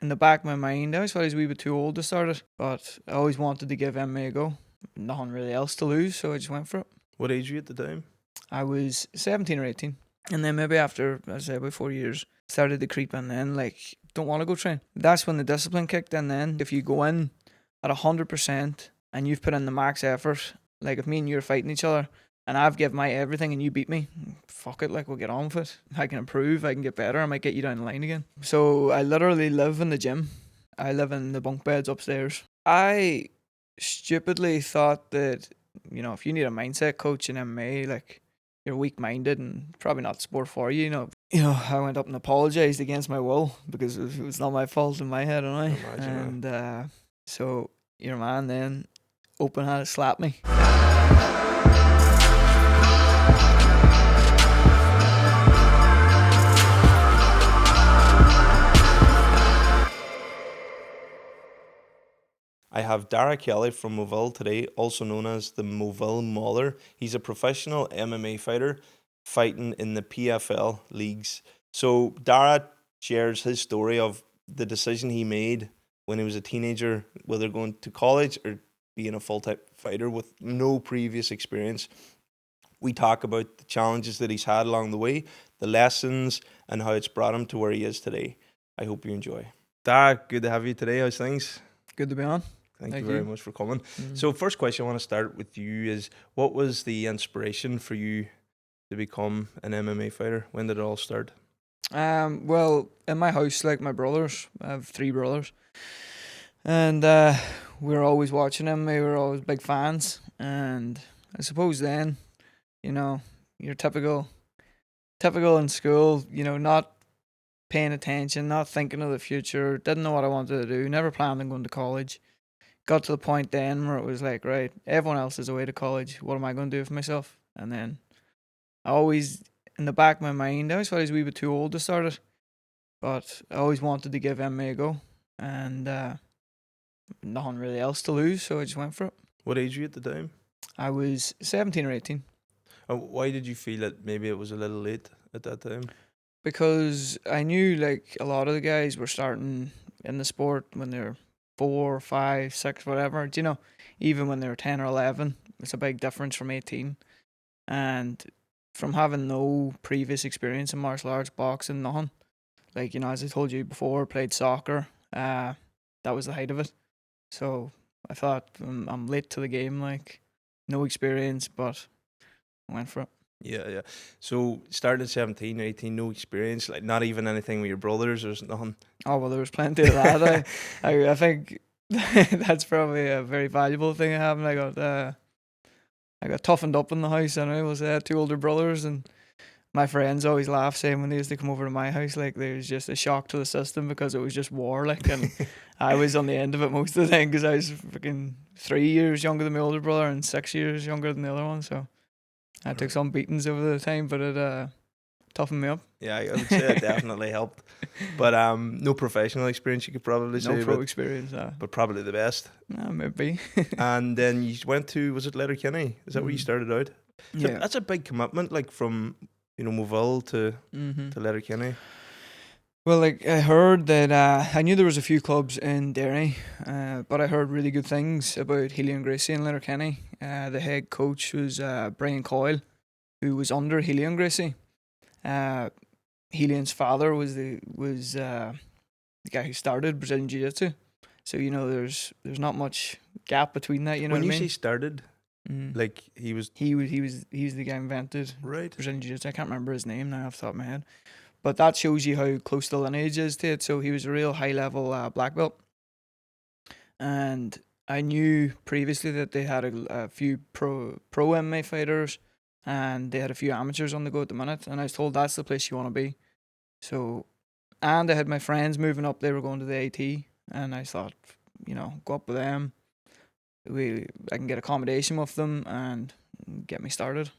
in the back of my mind, I always thought I was a wee bit too old to start it, but I always wanted to give MMA a go. Nothing really else to lose, so I just went for it. What age were you at the time? I was 17 or 18. And then maybe after, as I say, about 4 years, started to creep in then, like, don't want to go train. That's when the discipline kicked in then. If you go in at 100% and you've put in the max effort, like if me and you are fighting each other and I've given my everything and you beat me, fuck it, like we'll get on with it. I can improve, I can get better, I might get you down the line again. So I literally live in the gym. I live in the bunk beds upstairs. I stupidly thought that, you know, if you need a mindset coach in MMA, like you're weak-minded and probably not the sport for you, you know, I went up and apologized against my will because it was not my fault in my head, and so your man then open-handed slapped me. I have Darragh Kelly from Moville today, also known as the Moville Mauler. He's a professional MMA fighter fighting in the PFL leagues. So Darragh shares his story of the decision he made when he was a teenager, whether going to college or being a full-time fighter with no previous experience. We talk about the challenges that he's had along the way, the lessons, and how it's brought him to where he is today. I hope you enjoy. Darragh, good to have you today. How's things? Good to be on. Thank you very much for coming. So first question I want to start with you is, what was the inspiration for you to become an MMA fighter? When did it all start? Well, in my house, like my brothers, I have 3 brothers, and we were always watching them. We were always big fans, and I suppose then, you know, you're typical in school, you know, not paying attention, not thinking of the future, didn't know what I wanted to do, never planned on going to college. Got to the point then where it was like, right, everyone else is away to college, what am I going to do for myself? And then I always, in the back of my mind, I always thought I was a wee bit too old to start it, but I always wanted to give MMA a go, and nothing really else to lose, so I just went for it. What age were you at the time? I was 17 or 18. Why did you feel that maybe it was a little late at that time? Because I knew like a lot of the guys were starting in the sport when they're 4, 5, 6, whatever. Do you know, even when they were 10 or 11, it's a big difference from 18. And from having no previous experience in martial arts, boxing, nothing. Like, you know, as I told you before, played soccer. That was the height of it. So I thought I'm late to the game, like no experience, but I went for it. Yeah. So started at 17 or 18, no experience, like not even anything with your brothers or nothing? Oh, well, there was plenty of that. I think that's probably a very valuable thing I have. And I got toughened up in the house, and I was 2 older brothers, and my friends always laugh saying when they used to come over to my house, like there was just a shock to the system because it was just war, like, and I was on the end of it most of the time because I was freaking 3 years younger than my older brother and 6 years younger than the other one, so I took some beatings over the time, but it toughened me up. Yeah, I would say it definitely helped. But no professional experience, you could probably say. No pro experience, but probably the best. Maybe. And then you went to, was it Letterkenny? Is that where you started out? Yeah. That's a big commitment, like from, you know, Moville to Letterkenny. Well, like I heard that I knew there was a few clubs in Derry, but I heard really good things about Healy and Gracie in Letterkenny. The head coach was Brian Coyle, who was under Healy and Gracie. Healy's father was the guy who started Brazilian Jiu-Jitsu. So, you know, there's not much gap between that. You know when what I mean? When you say started, like he was the guy who invented right Brazilian Jiu-Jitsu. I can't remember his name now off the top of my head. But that shows you how close the lineage is to it. So he was a real high-level black belt. And I knew previously that they had a few pro MMA fighters, and they had a few amateurs on the go at the minute. And I was told that's the place you want to be. So, and I had my friends moving up. They were going to the AT, and I thought, you know, go up with them. I can get accommodation with them and get me started.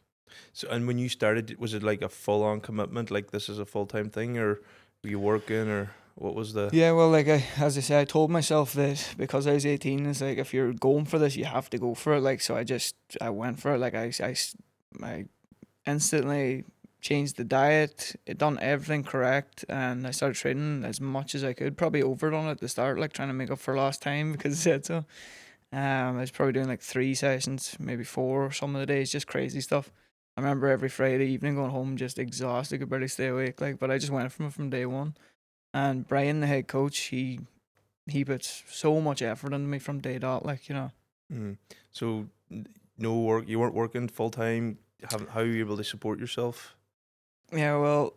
So, and when you started, was it like a full-on commitment, like this is a full-time thing, or were you working, or what was the... Yeah, well, like as I say, I told myself that because I was 18, it's like, if you're going for this, you have to go for it. Like, so I went for it. Like I instantly changed the diet, done everything correct, and I started training as much as I could. Probably overdone at the start, like trying to make up for lost time because I said so. I was probably doing like 3 sessions, maybe 4 some of the days, just crazy stuff. I remember every Friday evening going home just exhausted, could barely stay awake. Like, but I just went from it from day one. And Brian, the head coach, he puts so much effort into me from day dot. Like, you know. Mm. So no work. You weren't working full time. How are you able to support yourself? Yeah, well,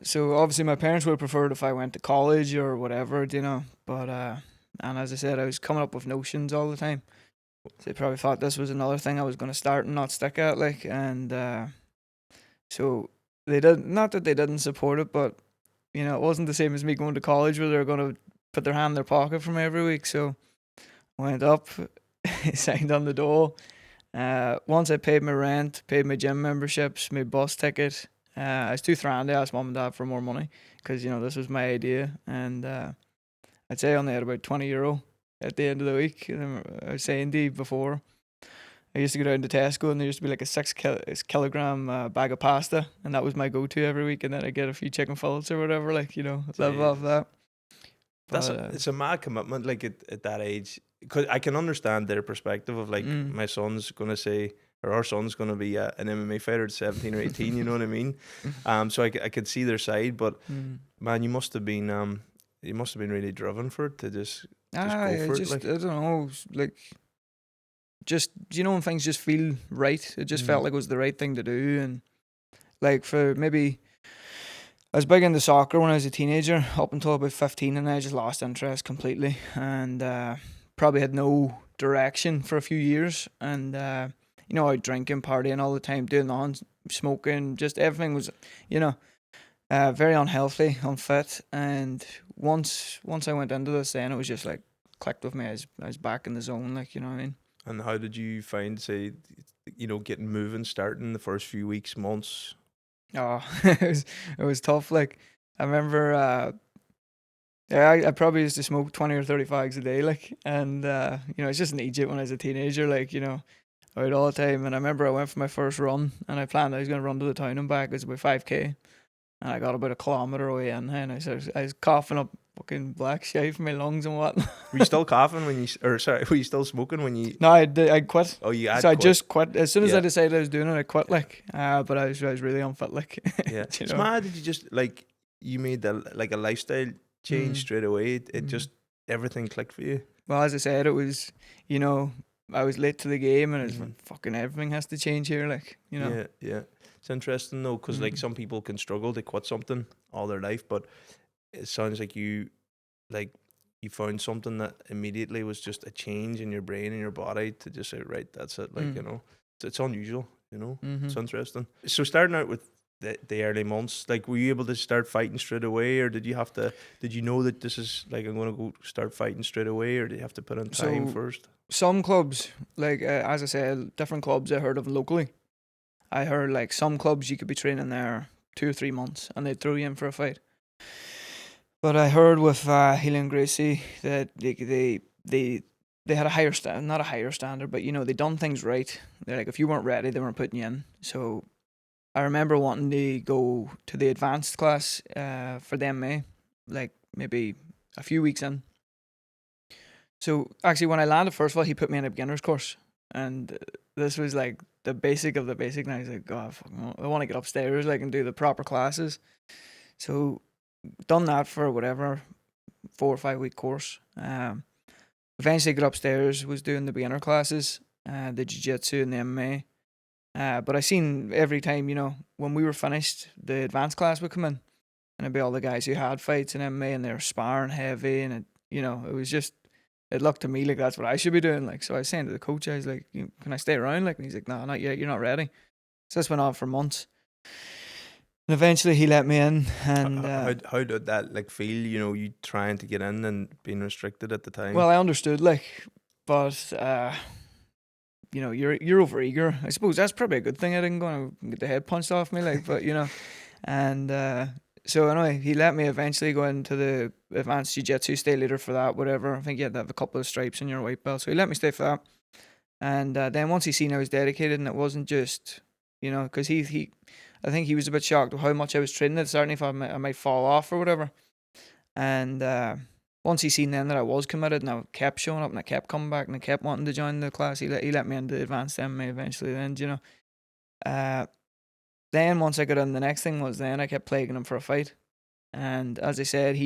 so obviously my parents would have preferred if I went to college or whatever, you know. But and as I said, I was coming up with notions all the time. So they probably thought this was another thing I was going to start and not stick at, like, and so they did. Not that they didn't support it, but you know, it wasn't the same as me going to college where they're going to put their hand in their pocket for me every week. So I went up, signed on the door. Once I paid my rent, paid my gym memberships, my bus ticket. I was too thrown to ask mum and dad for more money because, you know, this was my idea. And I'd say I only had about €20 at the end of the week. And I was saying to you before, I used to go down to Tesco and there used to be like a 6 kilogram bag of pasta. And that was my go-to every week. And then I'd get a few chicken fillets or whatever, like, you know, live off that. That's But, it's a mad commitment, like at that age. Because I can understand their perspective of like my son's gonna say, or our son's gonna be an MMA fighter at 17 or 18. You know what I mean? So I could see their side, but man, you must have been really driven for it to just go for it. Like, I don't know, like, just, you know, when things just feel right, it just felt like it was the right thing to do. And like, for maybe, I was big into soccer when I was a teenager up until about 15, and then I just lost interest completely, and probably had no direction for a few years. And you know, out drinking, partying all the time, doing smoking, just everything was, you know, very unhealthy, unfit. And once I went into this, then it was just like clicked with me. I was back in the zone, like, you know what I mean. and how did you find, say, you know, getting moving, starting the first few weeks, months? Oh, it was tough. Like, I remember, yeah, I probably used to smoke 20 or 30 fags a day, like, and you know, it's just in Egypt when I was a teenager, like, you know, out all the time. And I remember I went for my first run, and I planned I was gonna run to the town and back. It was about 5K, and I got about a kilometer away in, and I was coughing up fucking black shit from my lungs and whatnot. Were you still coughing when you, or sorry, were you still smoking when you? No, I quit. Oh, you had So I quit. just quit as soon as I Yeah. decided I was doing it. I quit, like, but I was really unfit, like. Yeah, you it's know? mad. Did you just like you made like a lifestyle change straight away? It just everything clicked for you. Well, as I said, it was, you know, I was late to the game, and it's like, fucking everything has to change here, like, you know. Yeah, yeah. It's interesting though, because like some people can struggle to quit something all their life, but it sounds like like you found something that immediately was just a change in your brain and your body to just say, right, that's it. Like, you know, it's unusual, you know. It's interesting. So starting out with the early months, like, were you able to start fighting straight away, or did you know that this is like, I'm going to go start fighting straight away, or did you have to put in time first? Some clubs, like, as I said, different clubs I heard of locally. I heard, like, some clubs you could be training there 2 or 3 months and they'd throw you in for a fight. But I heard with Healy and Gracie that they had a higher not a higher standard, but, you know, they done things right. They're like, if you weren't ready, they weren't putting you in. So I remember wanting to go to the advanced class for the MMA, like maybe a few weeks in. So actually, when I landed, first of all, he put me in a beginner's course, and this was like the basic of the basic. And I was like, God, I want to get upstairs, like, and do the proper classes. So done that for whatever 4 or 5 week course. Eventually got upstairs, was doing the beginner classes, the jiu-jitsu and the MMA. But I seen every time, you know, when we were finished, the advanced class would come in, and it'd be all the guys who had fights in MMA, and they were sparring heavy, and it was just, it looked to me like that's what I should be doing. Like, so I was saying to the coach, I was like, can I stay around? Like, and he's like, no, not yet, you're not ready. So this went on for months. And eventually he let me in, and how did that like feel? You know, you trying to get in and being restricted at the time. well, I understood, like, but you know, you're over eager. I suppose that's probably a good thing. I didn't go and get the head punched off me, like, but, you know, and so anyway, he let me eventually go into the advanced jiu-jitsu, stay later for that, whatever. I think you had to have a couple of stripes in your white belt, so he let me stay for that. And then once he seen I was dedicated, and it wasn't just, you know, because he I think he was a bit shocked with how much I was training it. Certainly if I might fall off or whatever. And once he seen then that I was committed and I kept showing up and I kept coming back and I kept wanting to join the class, he let me into advanced MMA eventually then, you know. Then once I got in, the next thing was then I kept plaguing him for a fight. And as I said,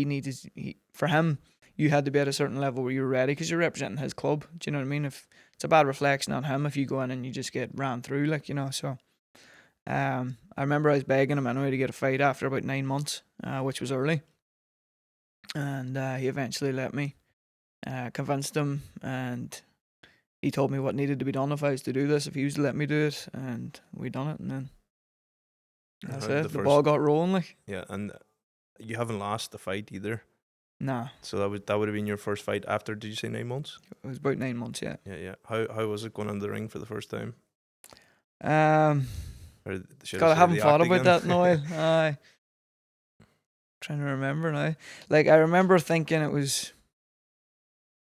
for him, you had to be at a certain level where you were ready because you're representing his club. Do you know what I mean? If it's a bad reflection on him if you go in and you just get ran through, like, you know. So I remember I was begging him anyway to get a fight after about 9 months, which was early. And he eventually let me. Convinced him, and he told me what needed to be done if I was to do this, if he was to let me do it, and we done it, and then that's it. The ball got rolling, like. Yeah, and you haven't lost the fight either. Nah. So that would have been your first fight after, did you say 9 months? It was about 9 months, yeah. Yeah. How was it going in the ring for the first time? God, I haven't thought about that in a while. Aye. Trying to remember now. Like, I remember thinking it was,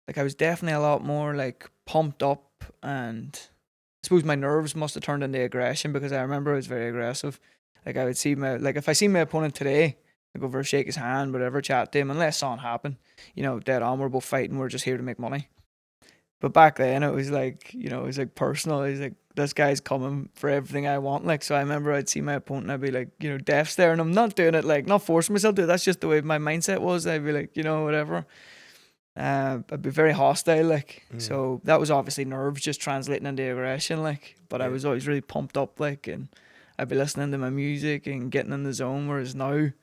like, I was definitely a lot more, like, pumped up, and I suppose my nerves must have turned into aggression because I remember I was very aggressive. Like, I would see if I see my opponent today, I'd go over, shake his hand, whatever, chat to him, unless something happened. You know, dead on, we're both fighting, we're just here to make money. But back then, it was like, you know, it was like personal. It was like, this guy's coming for everything I want. Like, so I remember I'd see my opponent and I'd be like, you know, death staring him, not doing it, like, not forcing myself to do it. That's just the way my mindset was. I'd be like, you know, whatever. I'd be very hostile, like. So that was obviously nerves just translating into aggression, like. But I was always really pumped up, like, and I'd be listening to my music and getting in the zone. Whereas now, I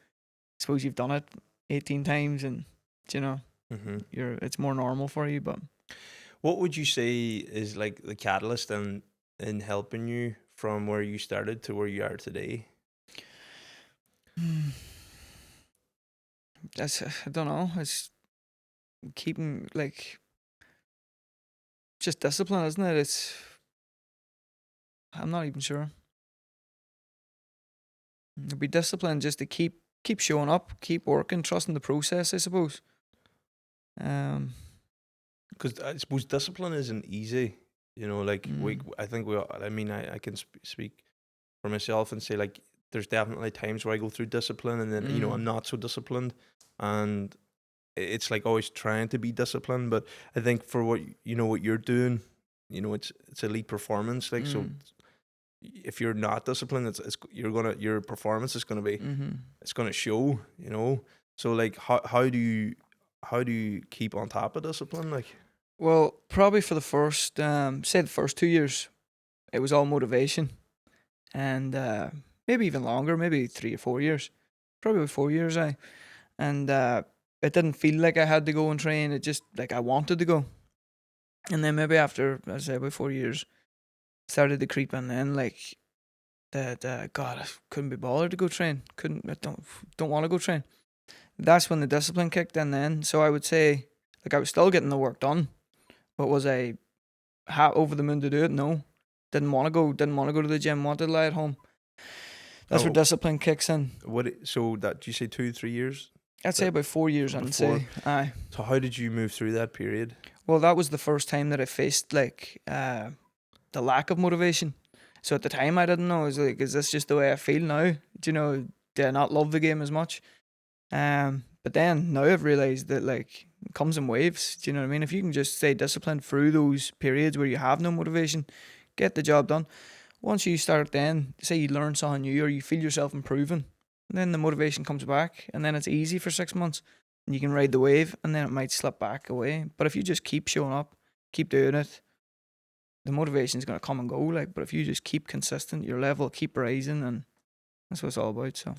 suppose you've done it 18 times and, you know, it's more normal for you, but. What would you say is like the catalyst in helping you from where you started to where you are today? I don't know. It's keeping, like, just discipline, isn't it? I'm not even sure. It'd be discipline just to keep showing up, keep working, trusting the process, I suppose. Because I suppose discipline isn't easy, you know. Like I think we. I mean, I can speak for myself and say, like, there's definitely times where I go through discipline, and then you know I'm not so disciplined, and it's like always trying to be disciplined. But I think for what you're doing, you know, it's elite performance. Like so, if you're not disciplined, your performance is gonna be it's gonna show, you know. So like, how do you keep on top of discipline, like? Well, probably for the first, say the first 2 years, it was all motivation, and maybe even longer, maybe 3 or 4 years, probably 4 years, and it didn't feel like I had to go and train. It just, like, I wanted to go, and then maybe after, as I say, about 4 years, started to creep in. Then, like, that God, I couldn't be bothered to go train. I don't want to go train. That's when the discipline kicked in. Then, so I would say, like, I was still getting the work done. But was I over the moon to do it? No. Didn't want to go to the gym, wanted to lie at home. That's where discipline kicks in. So that, do you say 2-3 years? I'd say about 4 years, I'd say. Aye. So how did you move through that period? Well, that was the first time that I faced, like, the lack of motivation. So at the time I didn't know. I was like, is this just the way I feel now? Do you know, do I not love the game as much? But then now I've realised that, like, it comes in waves. Do you know what I mean? If you can just stay disciplined through those periods where you have no motivation, get the job done. Once you start, then say you learn something new or you feel yourself improving, then the motivation comes back, and then it's easy for 6 months, and you can ride the wave, and then it might slip back away. But if you just keep showing up, keep doing it, the motivation is going to come and go. Like, but if you just keep consistent, your level keep rising, and that's what it's all about. So.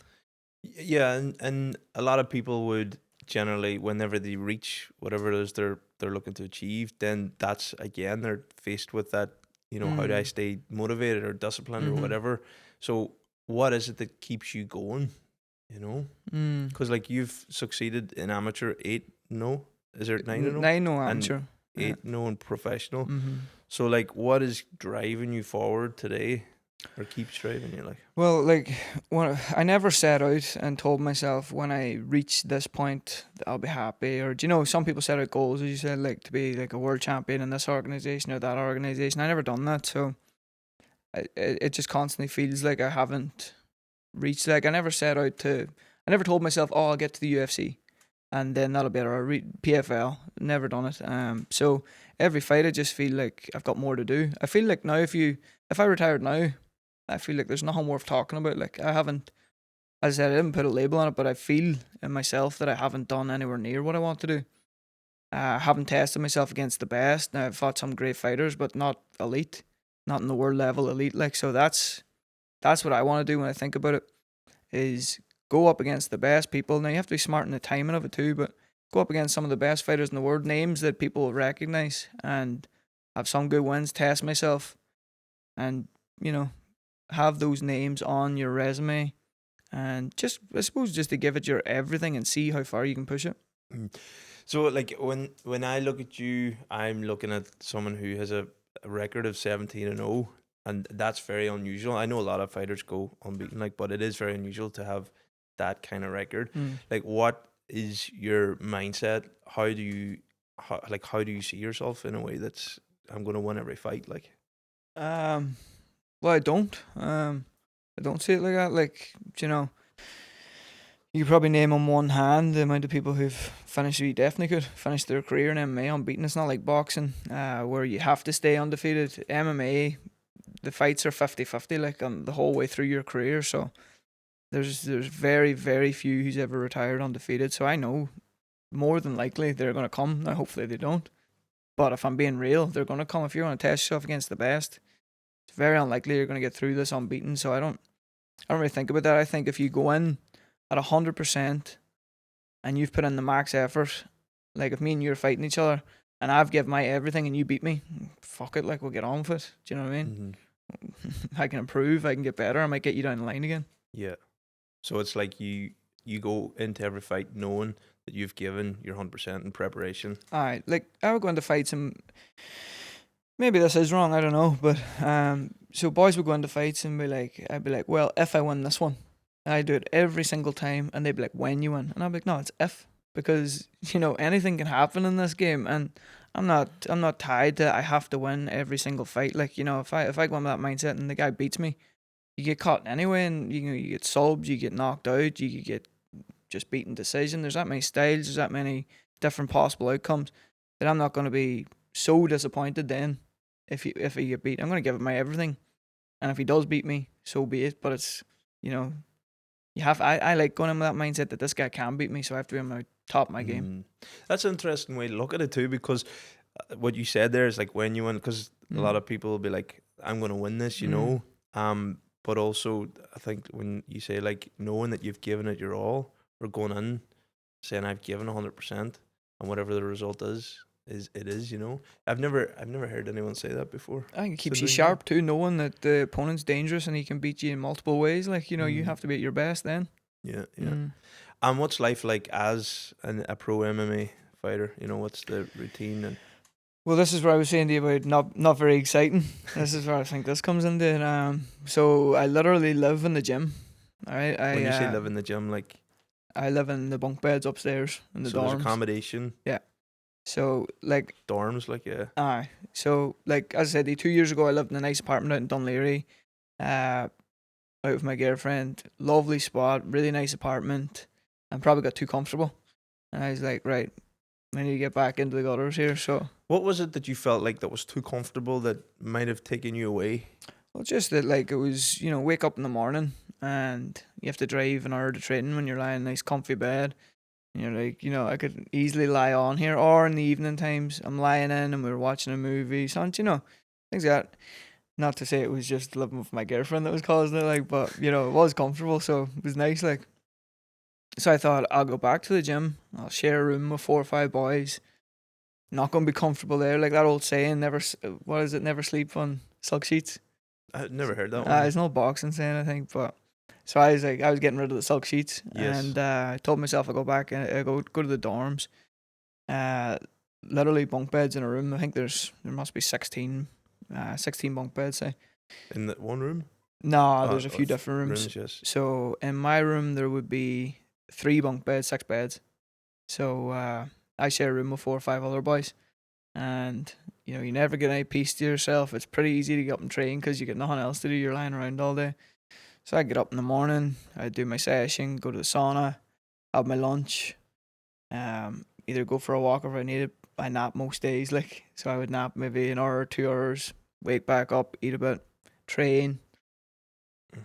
Yeah, and a lot of people would generally, whenever they reach whatever it is they're looking to achieve, then that's, again, they're faced with that, you know, how do I stay motivated or disciplined or whatever. So what is it that keeps you going, you know? Because like, you've succeeded in amateur 8-0, is there 9-0? 9-0 amateur, 8-0 in professional. So like, what is driving you forward today? Or keeps driving you, like? Well, like, I never set out and told myself when I reach this point that I'll be happy. Or, do you know, some people set out goals, as you said, like to be like a world champion in this organisation or that organisation. I never done that, so it just constantly feels like I haven't reach. Like I never set out to. I never told myself, oh, I'll get to the UFC, and then that'll be it. Or PFL. Never done it. So every fight, I just feel like I've got more to do. I feel like now, if I retired now, I feel like there's nothing worth talking about. Like I haven't, as I said, I didn't put a label on it, but I feel in myself that I haven't done anywhere near what I want to do. I haven't tested myself against the best. Now I've fought some great fighters, but not elite, not in the world level elite. Like so, that's what I want to do when I think about it. Is go up against the best people. Now you have to be smart in the timing of it too, but go up against some of the best fighters in the world, names that people recognize, and have some good wins. Test myself, and have those names on your resume, and just I suppose just to give it your everything and see how far you can push it. So like when I look at you, I'm looking at someone who has a record of 17-0, and that's very unusual. I know a lot of fighters go unbeaten, but it is very unusual to have that kind of record. Like, what is your mindset? How do you see yourself in a way that's I'm going to win every fight? Like, well, I don't. I don't see it like that. Like, you could probably name on one hand the amount of people who've finished. You definitely could finish their career in MMA unbeaten. It's not like boxing, where you have to stay undefeated. MMA, the fights are 50-50, like on the whole way through your career. So there's very, very few who's ever retired undefeated. So I know more than likely they're going to come. Now, hopefully they don't. But if I'm being real, they're going to come. If you're going to test yourself against the best, it's very unlikely you're going to get through this unbeaten. So I don't really think about that. I think if you go in at 100% and you've put in the max effort, like if me and you're fighting each other and I've given my everything and you beat me, fuck it, like we'll get on with it. Do you know what I mean? I can improve, I can get better, I might get you down the line again. Yeah. So it's like you go into every fight knowing that you've given your 100% in preparation. Aye, like I would go into fights and maybe this is wrong, I don't know, but so boys would go into fights and I'd be like, well, if I win this one, I do it every single time, and they'd be like, when you win, and I'd be like, no, it's if, because anything can happen in this game, and I'm not tied to I have to win every single fight. Like if I go in with that mindset and the guy beats me, you get caught anyway, and you get subbed, you get knocked out, you get just beaten decision. There's that many styles, there's that many different possible outcomes that I'm not going to be so disappointed then if he get beat. I'm going to give it my everything, and if he does beat me, so be it. But it's I like going in with that mindset that this guy can beat me, so I have to be on my top of my game. That's an interesting way to look at it too, because what you said there is like when you win, because a lot of people will be like, I'm going to win this, but also I think when you say like knowing that you've given it your all, or going in saying I've given 100%, and whatever the result is it is. I've never heard anyone say that before. I think it keeps you sharp too, knowing that the opponent's dangerous and he can beat you in multiple ways. Like you have to be at your best then. Yeah. And what's life like as a pro MMA fighter? What's the routine? And well, this is what I was saying to you about not very exciting. This is where I think this comes into it. So I literally live in the gym. All right. When you say live in the gym, like I live in the bunk beds upstairs in the dorms. There's accommodation. Yeah. So like dorms, like yeah. Aye. So like as I said, 2 years ago I lived in a nice apartment out in Dunleary, out with my girlfriend. Lovely spot, really nice apartment. And probably got too comfortable. And I was like, right, I need to get back into the gutters here. So what was it that you felt like that was too comfortable that might have taken you away? Well, just that like it was, wake up in the morning and you have to drive an hour to training when you're lying in a nice comfy bed. And you're like, I could easily lie on here, or in the evening times I'm lying in and we're watching a movie, things like that. Not to say it was just living with my girlfriend that was causing it, but it was comfortable, so it was nice. So I thought I'll go back to the gym. I'll share a room with 4 or 5 boys. Not gonna be comfortable there, like that old saying. Never sleep on silk sheets. I've never heard that one. It's no boxing saying, I think, but. So I was getting rid of the silk sheets, and I told myself I'd go back and go to the dorms. Literally bunk beds in a room. I think there must be 16 bunk beds. Say. In that one room? No, there's a few different rooms. Yes. So in my room there would be 3 bunk beds, 6 beds. So I share a room with 4 or 5 other boys, and you never get any peace to yourself. It's pretty easy to get up and train because you get nothing else to do. You're lying around all day. So I get up in the morning, I do my session, go to the sauna, have my lunch, either go for a walk or if I need it. I nap most days, like, so I would nap maybe an hour or 2 hours, wake back up, eat a bit, train,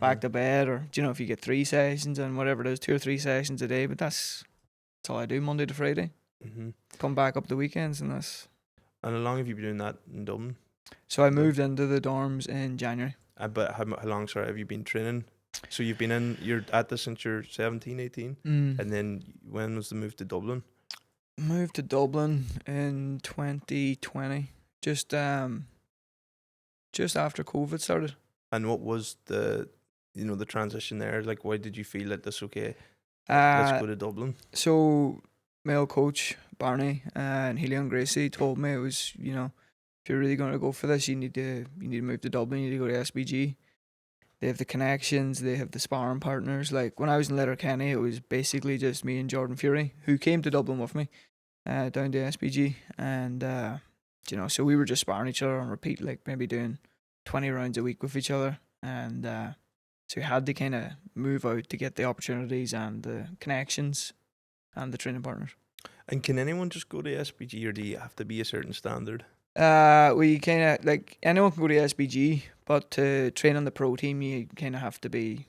back to bed, or do you know if you get 3 sessions and whatever it is, 2 or 3 sessions a day, but that's all I do Monday to Friday. Mm-hmm. Come back up the weekends and that's. And how long have you been doing that in Dublin? So I moved into the dorms in January. But how long, sorry, have you been training? So you're at this since you're 17, 18? And then when was the move to Dublin? Moved to Dublin in 2020, just after COVID started. And what was the transition there? Like, why did you feel like this? Okay, let's go to Dublin. So my old coach Barney and Helion Gracie told me it was, if you're really going to go for this, you need to move to Dublin. You need to go to SBG. They have the connections. They have the sparring partners. Like when I was in Letterkenny, it was basically just me and Jordan Fury, who came to Dublin with me, down to SBG, and so we were just sparring each other on repeat, like maybe doing 20 rounds a week with each other, and so we had to kind of move out to get the opportunities and the connections and the training partners. And can anyone just go to SBG, or do you have to be a certain standard? We kind of like anyone can go to SBG, but to train on the pro team, you kind of have to be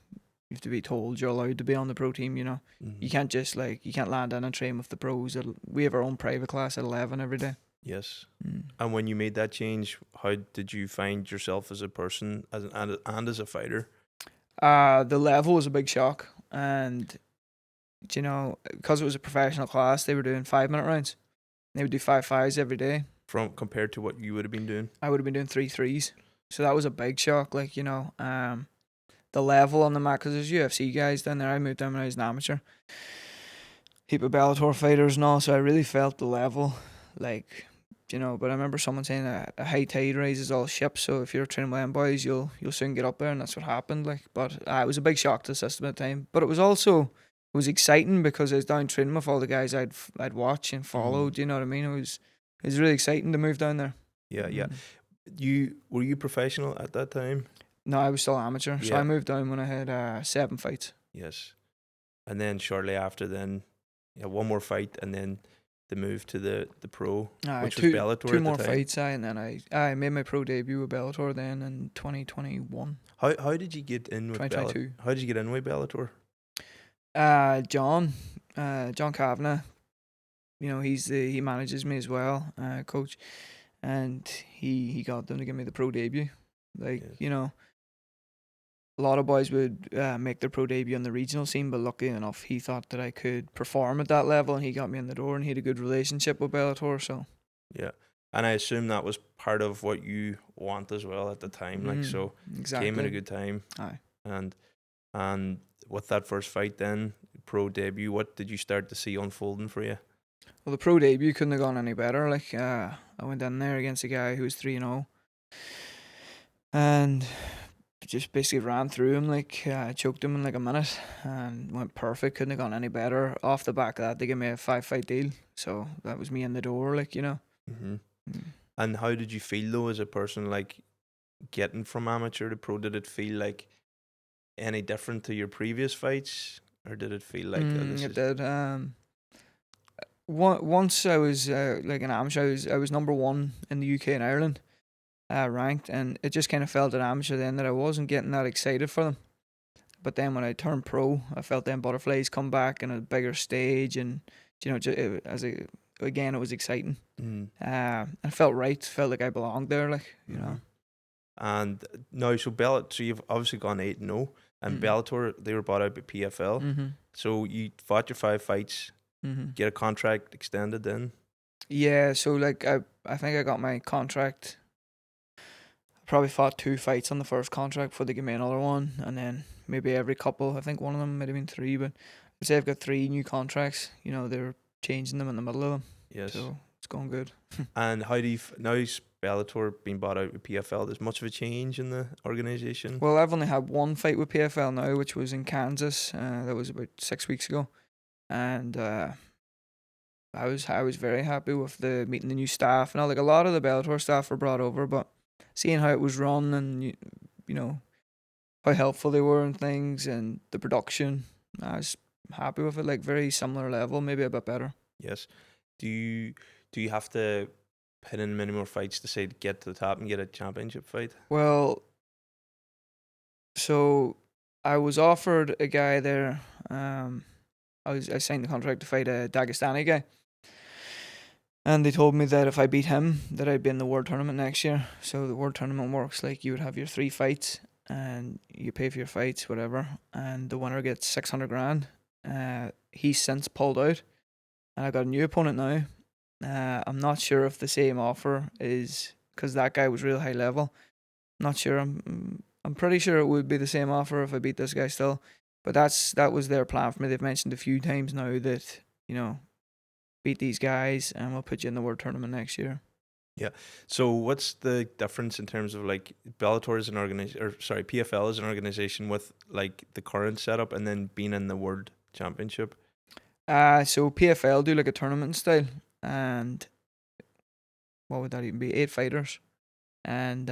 told you're allowed to be on the pro team. Mm-hmm. You can't just you can't land in and train with the pros. We have our own private class at 11 every day. Yes. And when you made that change, how did you find yourself as a person, and as a fighter? The level was a big shock, and because it was a professional class, they were doing 5-minute rounds. They would do 5-5s every day. From compared to what you would have been doing? I would have been doing 3-3s, so that was a big shock. The level on the mat, because there's UFC guys down there. I moved down when I was an amateur. Heap of Bellator fighters and all, so I really felt the level, but I remember someone saying that a high tide raises all ships, so if you're training with them boys, you'll soon get up there, and that's what happened. But it was a big shock to the system at the time. But it was exciting because I was down training with all the guys I'd watch and follow. Do you know what I mean? It was really exciting to move down there. Yeah. Were you professional at that time? No, I was still amateur. So I moved down when I had 7 fights. Yes. And then shortly after one more fight, and then the move to the pro, which was Bellator. 2 more fights, and then I made my pro debut with Bellator then in 2021. How did you get in with 2022? How did you get in with Bellator? John Kavanagh, he manages me as well, coach, and he got them to give me the pro debut. A lot of boys would make their pro debut on the regional scene, but luckily enough, he thought that I could perform at that level, and he got me in the door, and he had a good relationship with Bellator. So yeah, and I assume that was part of what you want as well at the time. Exactly. Came at a good time. Aye. And with that first fight, then pro debut, what did you start to see unfolding for you? Well, the pro debut couldn't have gone any better. I went in there against a guy who was 3-0, and just basically ran through him, choked him in a minute and went perfect. Couldn't have gone any better. Off the back of that, they gave me a 5-fight deal, so that was me in the door, Mm-hmm. And how did you feel though as a person, getting from amateur to pro? Did it feel any different to your previous fights, or did it feel like it did. Once I was an amateur, I was number 1 in the UK and Ireland. Ranked, and it just kind of felt at amateur then that I wasn't getting that excited for them. But then when I turned pro, I felt them butterflies come back in a bigger stage, and it was exciting. I felt right, felt like I belonged there, And now, so you've obviously gone 8-0, and Bellator, they were bought out by PFL. So you fought your 5 fights, get a contract extended then. Yeah, so I think I got my contract. Probably fought 2 fights on the first contract before they give me another one, and then maybe every couple. I think one of them might have been 3, but I'd say I've got 3 new contracts. They're changing them in the middle of them. Yes. So it's going good. And how do you now's Bellator being bought out with PFL? There's much of a change in the organisation. Well, I've only had 1 fight with PFL now, which was in Kansas. That was about 6 weeks ago, and I was very happy with meeting the new staff and all. A lot of the Bellator staff were brought over, but seeing how it was run and how helpful they were and things, and the production. I was happy with it. Like very similar level, maybe a bit better. Yes. Do you have to put in many more fights to say to get to the top and get a championship fight? Well, so I was offered a guy there. I signed the contract to fight a Dagestani guy, and they told me that if I beat him, that I'd be in the world tournament next year. So the world tournament works like you would have your 3 fights, and you pay for your fights, whatever, and the winner gets 600 grand. He's since pulled out, and I got a new opponent now. I'm not sure if the same offer is because that guy was real high level. Not sure. I'm pretty sure it would be the same offer if I beat this guy still. But that was their plan for me. They've mentioned a few times now that, beat these guys and we'll put you in the world tournament next year. Yeah. So what's the difference in terms of like Bellator as an organization, or sorry, PFL as an organization with like the current setup and then being in the World Championship? So PFL do like a tournament style, and what would that even be? 8 fighters, and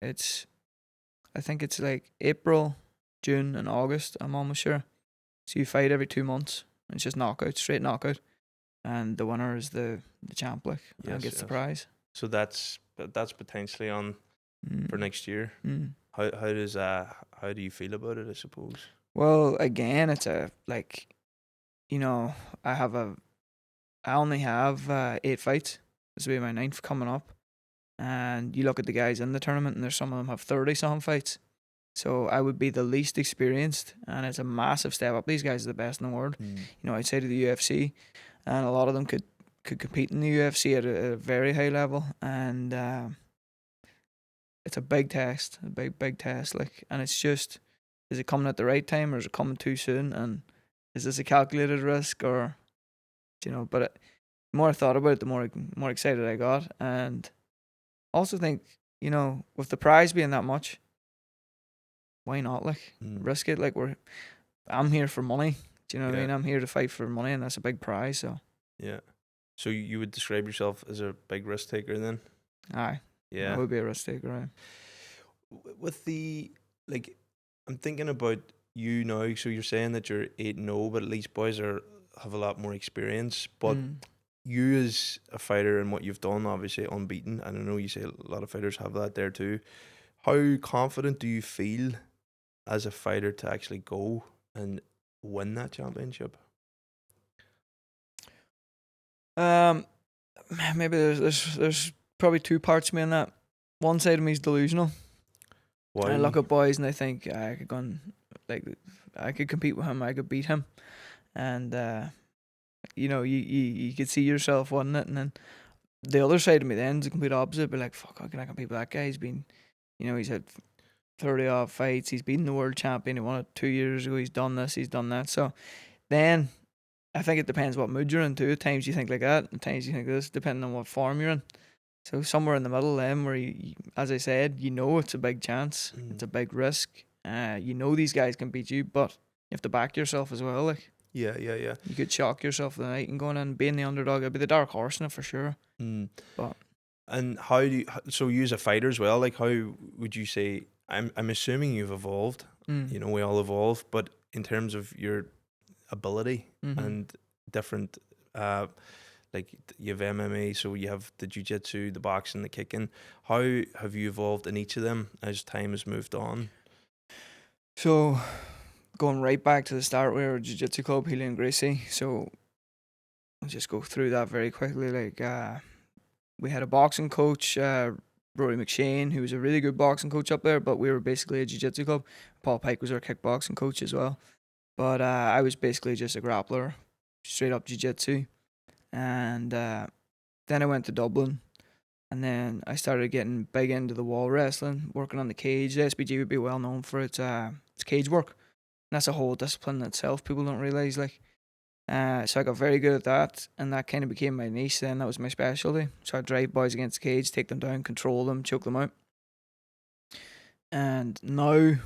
it's I think it's like April, June, and August. I'm almost sure. So you fight every 2 months. It's just knockout, straight knockout, and the winner is the champ, like, and Yes, gets the yes. prize. So that's potentially on for Mm. next year. Mm. How do you feel about it, I suppose? Well, again, it's I only have 8 fights. This will be my 9th coming up, and you look at the guys in the tournament, and there's some of them have 30-something fights. So I would be the least experienced, and it's a massive step up. These guys are the best in the world. Outside of the UFC, and a lot of them could compete in the UFC at a very high level, and it's a big test, a big test. Like, and it's just, is it coming at the right time or is it coming too soon? And is this a calculated risk or, But the more I thought about it, the more excited I got, and also think, with the prize being that much, why not? Like, risk it. Like, I'm here for money. Do you know what I mean? I'm here to fight for money, and that's a big prize. So Yeah. So you would describe yourself as a big risk taker then? aye, Yeah. I would be a risk taker. Right? With the like, I'm thinking about you now. So you're saying that you're 8-0, but at least boys have a lot more experience. But you as a fighter and what you've done, obviously unbeaten, and I know you say a lot of fighters have that there too. How confident do you feel as a fighter to actually go and win that championship? Maybe there's probably 2 parts to me in that. One side of me is delusional. Why? I look at boys and I think I could go and, like, I could compete with him, I could beat him, and you could see yourself winning it, and then the other side of me then is the complete opposite. Be like, fuck, how can I compete with that guy? He's been, he's had 30 odd fights. He's been the world champion. He won it 2 years ago. He's done this. He's done that. So then I think it depends what mood you're in too. At times you think like that, at times you think this, depending on what form you're in. So somewhere in the middle, where as I said, it's a big chance, it's a big risk. These guys can beat you, but you have to back yourself as well. Like, Yeah. you could shock yourself the night and going in being the underdog. I'd be the dark horse in it for sure. But And how do you? So you as a fighter as well. Like, how would you say? I'm assuming you've evolved. We all evolve, but in terms of your ability and different, like you have MMA, so you have the jiu-jitsu, the boxing, the kicking. How have you evolved in each of them as time has moved on? So going right back to the start, we were a jiu-jitsu club, Healy and Gracie. So I'll just go through that very quickly. Like, we had a boxing coach, Rory McShane, who was a really good boxing coach up there, but we were basically a jiu-jitsu club. Paul Pike was our kickboxing coach as well. But I was basically just a grappler, straight up jiu-jitsu. And then I went to Dublin, and then I started getting big into the wall wrestling, working on the cage. The SBG would be well known for its cage work. And that's a whole discipline in itself. People don't realise, like. So I got very good at that, and that kind of became my niche then. That was my specialty. So I'd drive boys against the cage, take them down, control them, choke them out. And now,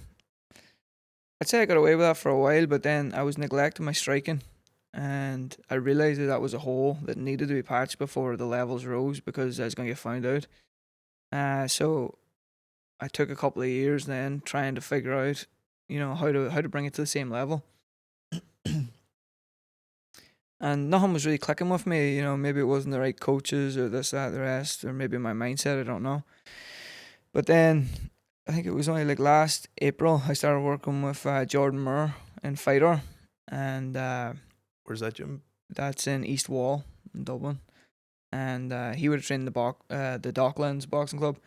I'd say I got away with that for a while, but then I was neglecting my striking, and I realised that was a hole that needed to be patched before the levels rose because I was going to get found out. So I took a couple of years then trying to figure out, how to bring it to the same level. And nothing was really clicking with me. Maybe it wasn't the right coaches or this, that, the rest, or maybe my mindset. I don't know. But then I think it was only like last April I started working with Jordan Moore in Fighter, and Where's that gym? that's in East Wall in Dublin. And he would have trained the Docklands Boxing Club.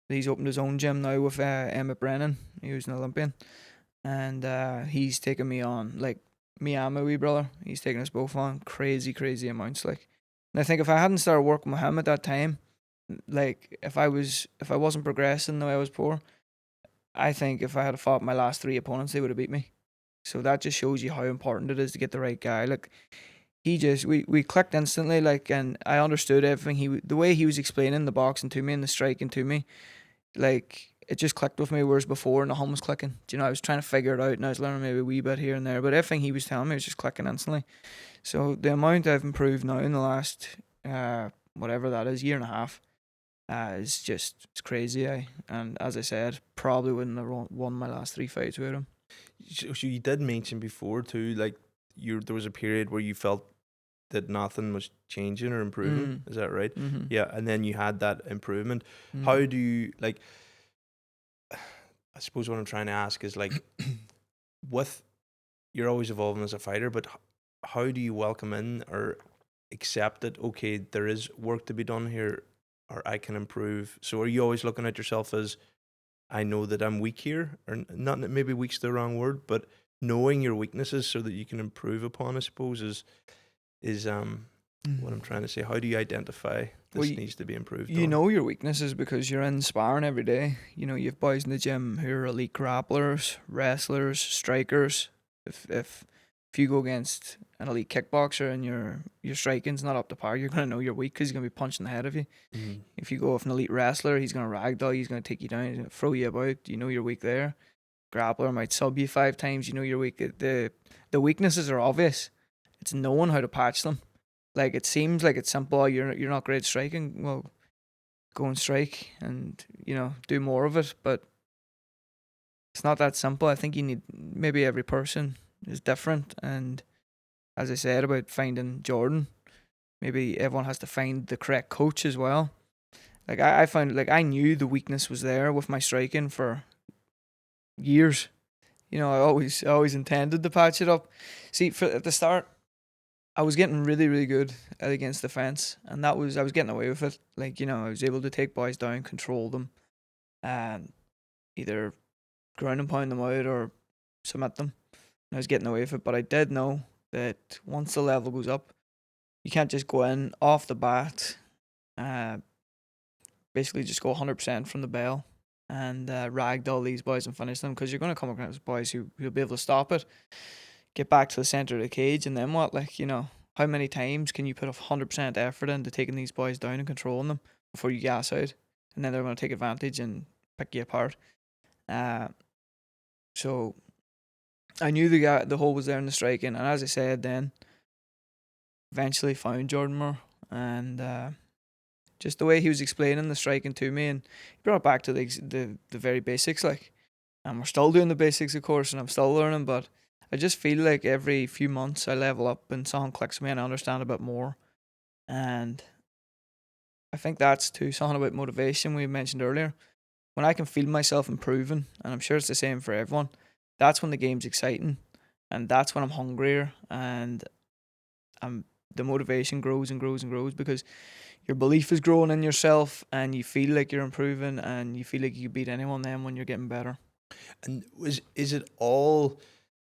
He's opened his own gym now with Emmett Brennan. He was an Olympian, and he's taken me on, like, me and my wee brother. He's taken us both on crazy, crazy amounts. Like, and I think if I hadn't started working with him at that time, like if I wasn't progressing the way I was before, I think if I had fought my last 3 opponents, they would have beat me. So that just shows you how important it is to get the right guy. Like, we clicked instantly, like, and I understood everything the way he was explaining the boxing to me and the striking to me, like, it just clicked with me, whereas before nothing was clicking. I was trying to figure it out, and I was learning maybe a wee bit here and there, but everything he was telling me was just clicking instantly. So the amount I've improved now in the last whatever that is, year and a half, it's crazy. And as I said, probably wouldn't have won my last 3 fights with him. So you did mention before too, like there was a period where you felt that nothing was changing or improving. Is that right? Mm-hmm. Yeah, and then you had that improvement. Mm. How do you, like? I suppose what I'm trying to ask is, like, you're always evolving as a fighter, but how do you welcome in or accept that, okay, there is work to be done here, or I can improve? So are you always looking at yourself as, I know that I'm weak here, or not, maybe weak's the wrong word, but knowing your weaknesses so that you can improve upon, I suppose, is what I'm trying to say. How do you identify this needs to be improved You on? know your weaknesses because you're in sparring every day. You have boys in the gym who are elite grapplers, wrestlers, strikers. If you go against an elite kickboxer and your striking's not up to par, you're gonna know you're weak because he's gonna be punching the head of you. Mm-hmm. If you go with an elite wrestler, he's gonna ragdoll, he's gonna take you down, he's gonna throw you about. You know you're weak there. Grappler might sub you 5 times. You know you're weak. The weaknesses are obvious. It's knowing how to patch them. Like, it seems like it's simple. You're not great at striking. Well, go and strike and do more of it. But it's not that simple. I think you need, maybe every person is different. And as I said about finding Jordan, maybe everyone has to find the correct coach as well. Like, I found, like, I knew the weakness was there with my striking for years. I always intended to patch it up. See, at the start, I was getting really, really good at against the fence, and I was getting away with it. Like, I was able to take boys down, control them, and either ground and pound them out or submit them. And I was getting away with it, but I did know that once the level goes up, you can't just go in off the bat, basically just go 100% from the bell and ragdoll these boys and finish them, because you're going to come across boys who'll be able to stop it, get back to the center of the cage, and then what? Like, how many times can you put 100% effort into taking these boys down and controlling them before you gas out? And then they're going to take advantage and pick you apart. So I knew the hole was there in the striking, and as I said, then eventually found Jordan Moore, and just the way he was explaining the striking to me, and he brought it back to the very basics, like, and we're still doing the basics, of course, and I'm still learning, but I just feel like every few months I level up and something clicks with me and I understand a bit more. And I think that's too something about motivation we mentioned earlier. When I can feel myself improving, and I'm sure it's the same for everyone, that's when the game's exciting, and that's when I'm hungrier, and the motivation grows and grows and grows, because your belief is growing in yourself and you feel like you're improving and you feel like you can beat anyone then when you're getting better. And is it all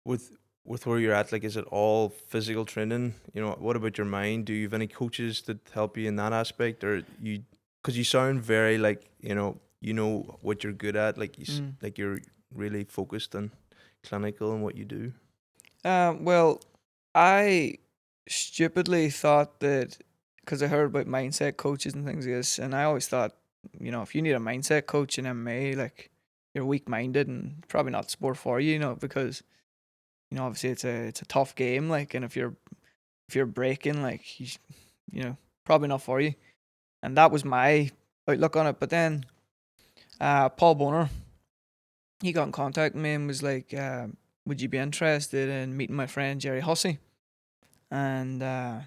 with where you're at? Like, is it all physical training? What about your mind? Do you have any coaches that help you in that aspect, or you? Because you sound very, like, you know what you're good at. Like like you're really focused and clinical in what you do. Well, I stupidly thought that, because I heard about mindset coaches and things like this, and I always thought, if you need a mindset coach in MMA, like, you're weak-minded and probably not the sport for you, because obviously it's a tough game, like, and if you're breaking, like, probably not for you. And that was my outlook on it. But then Paul Boner, he got in contact with me and was like, would you be interested in meeting my friend Jerry Hussey? And I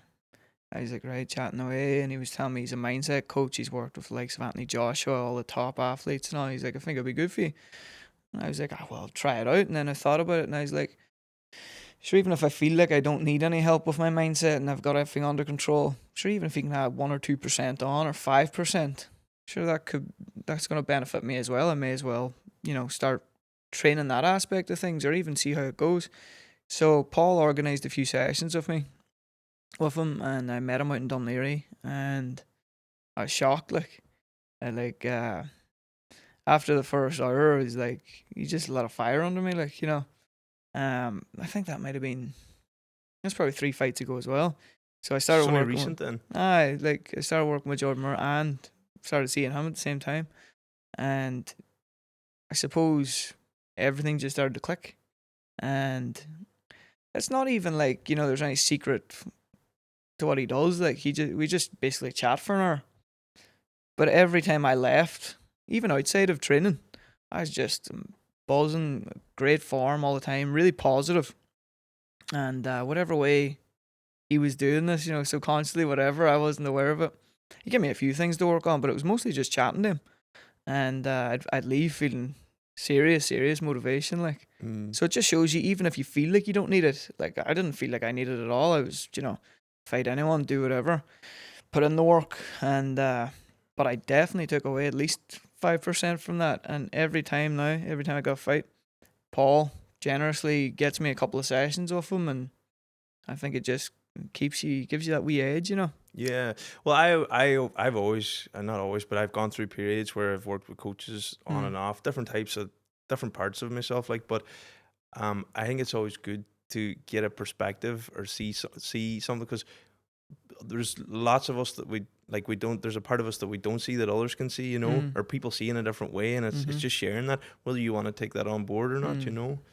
was like, right, chatting away, and he was telling me he's a mindset coach. He's worked with the likes of Anthony Joshua, all the top athletes and all. He's like, I think it'd be good for you. And I was like, well, try it out. And then I thought about it, and I was like, sure, even if I feel like I don't need any help with my mindset and I've got everything under control, sure, even if you can have 1 or 2% on or 5%, sure, that's going to benefit me as well. I may as well, start training that aspect of things or even see how it goes. So Paul organised a few sessions with him, and I met him out in Dunleary, and I was shocked. After the first hour, it was like he just lit a fire under me, I think that might have been, that's probably 3 fights ago as well. So I started working recent then. I started working with Jordan Moore and started seeing him at the same time, and I suppose everything just started to click. And it's not even like there's any secret to what he does. Like we just basically chat for an hour. But every time I left, even outside of training, I was just buzzing, great form all the time, really positive. And whatever way he was doing this, subconsciously, whatever, I wasn't aware of it. He gave me a few things to work on, but it was mostly just chatting to him. And I'd leave feeling serious motivation, So it just shows you, even if you feel like you don't need it, like I didn't feel like I needed it at all. I was, fight anyone, do whatever, put in the work, and but I definitely took away at least 5% from that. And every time I go to fight, Paul generously gets me a couple of sessions with him, and I think it just gives you that wee edge, Yeah. Well, I've always, not always, but I've gone through periods where I've worked with coaches on and off, different parts of myself. But I think it's always good to get a perspective or see something, because there's lots of us that we don't, there's a part of us that we don't see that others can see, or people see in a different way, and it's just sharing that, whether you want to take that on board or not,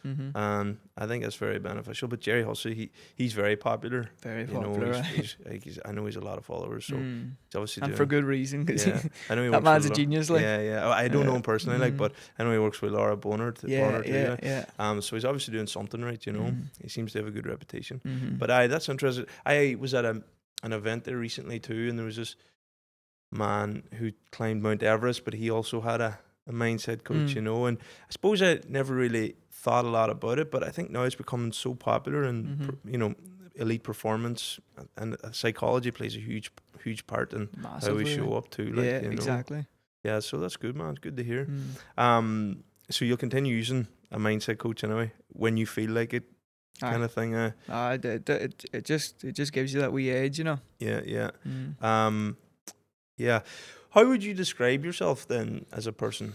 and I think it's very beneficial. But Jerry Hussey, he's very popular, I know he's a lot of followers, so he's obviously and for good reason, because I know he that man's a genius. I don't know him personally, but I know he works with Laura Bonner too. So he's obviously doing something right, He seems to have a good reputation. But that's interesting. I was at an event there recently too, and there was this man who climbed Mount Everest, but he also had a mindset coach, and I suppose I never really thought a lot about it, but I think now it's becoming so popular, and elite performance and psychology plays a huge part in how we show up too. Exactly. Yeah, so that's good, man. It's good to hear. So you'll continue using a mindset coach anyway when you feel like it, kind of thing. It just gives you that wee edge, Yeah. Yeah. How would you describe yourself then as a person?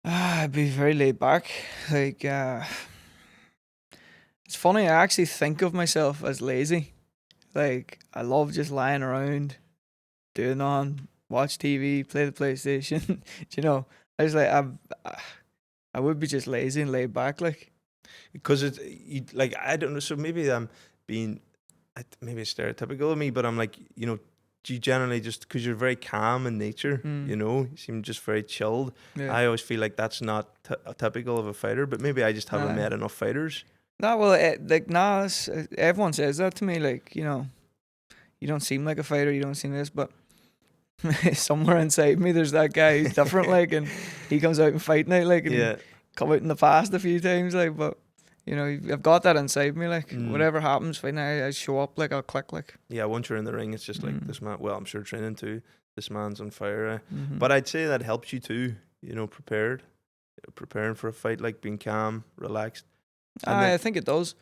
I'd be very laid back. It's funny, I actually think of myself as lazy. I love just lying around, watch TV, play the PlayStation. I was I would be just lazy and laid back, because I don't know. So maybe I'm being maybe it's stereotypical of me, but I'm do you generally, just because you're very calm in nature, you seem just very chilled. Yeah. I always feel like that's not typical of a fighter, but maybe I just haven't met enough fighters. No, well, everyone says that to me, you don't seem like a fighter, you don't seem this, but somewhere inside me there's that guy who's different, and he comes out and fight night, and come out in the past a few times, but I've got that inside me, whatever happens, fight night, I show up, I'll click, Yeah, once you're in the ring, it's just this man, well, I'm sure training too, this man's on fire, but I'd say that helps you too, preparing for a fight, being calm, relaxed. I think it does.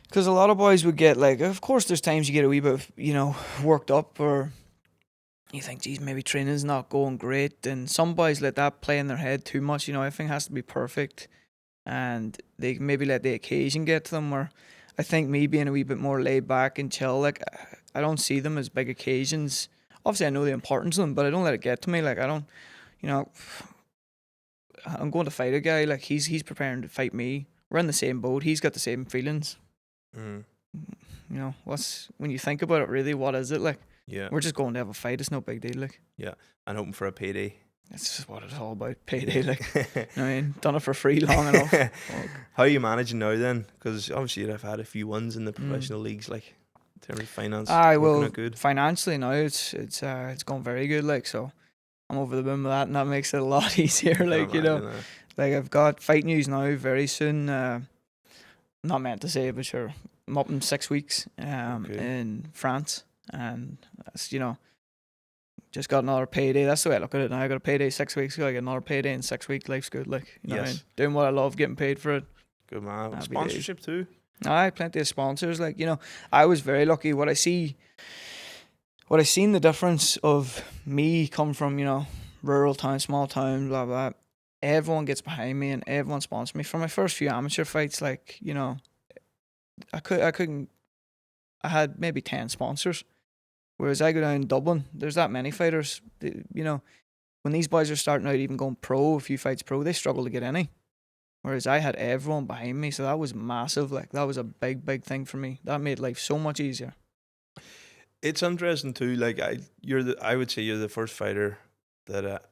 Because a lot of boys would get, of course there's times you get a wee bit, worked up, or you think, geez, maybe training's not going great, and some boys let that play in their head too much, everything has to be perfect, and they maybe let the occasion get to them, where I think me being a wee bit more laid back and chill, I don't see them as big occasions. Obviously I know the importance of them, but I don't let it get to me, I don't, I'm going to fight a guy, he's preparing to fight me. We're in the same boat. He's got the same feelings. When you think about it, really, what is it? Yeah. We're just going to have a fight. It's no big deal. Yeah. And hoping for a payday. That's just what it's all about. Payday, like. You know what I mean, done it for free long enough. Fuck. How are you managing now then? Because obviously you've had a few wins in the professional leagues, like in terms of finance. Working out good. Financially now it's going very good. Like, so I'm over the moon with that, and that makes it a lot easier. Like, you know, like I've got fight news now very soon. Not meant to say, but sure, I'm up in 6 weeks. In France, and that's, you know, just got another payday. That's the way I look at it now. I got a payday 6 weeks ago. I get another payday in 6 weeks. Life's good. Like, you know what I mean? Doing what I love, getting paid for it. Good man. Sponsorship too. Aye, plenty of sponsors. Like, you know, I was very lucky. What I seen the difference of me come from, you know, rural town, small town, blah blah. Everyone gets behind me and everyone sponsors me. For my first few amateur fights, like, you know, I had maybe 10 sponsors. Whereas I go down in Dublin, there's that many fighters. You know, when these boys are starting out, even going pro, a few fights pro, they struggle to get any. Whereas I had everyone behind me, so that was massive. Like, that was a big thing for me. That made life so much easier. It's interesting too. Like, I would say you're the first fighter that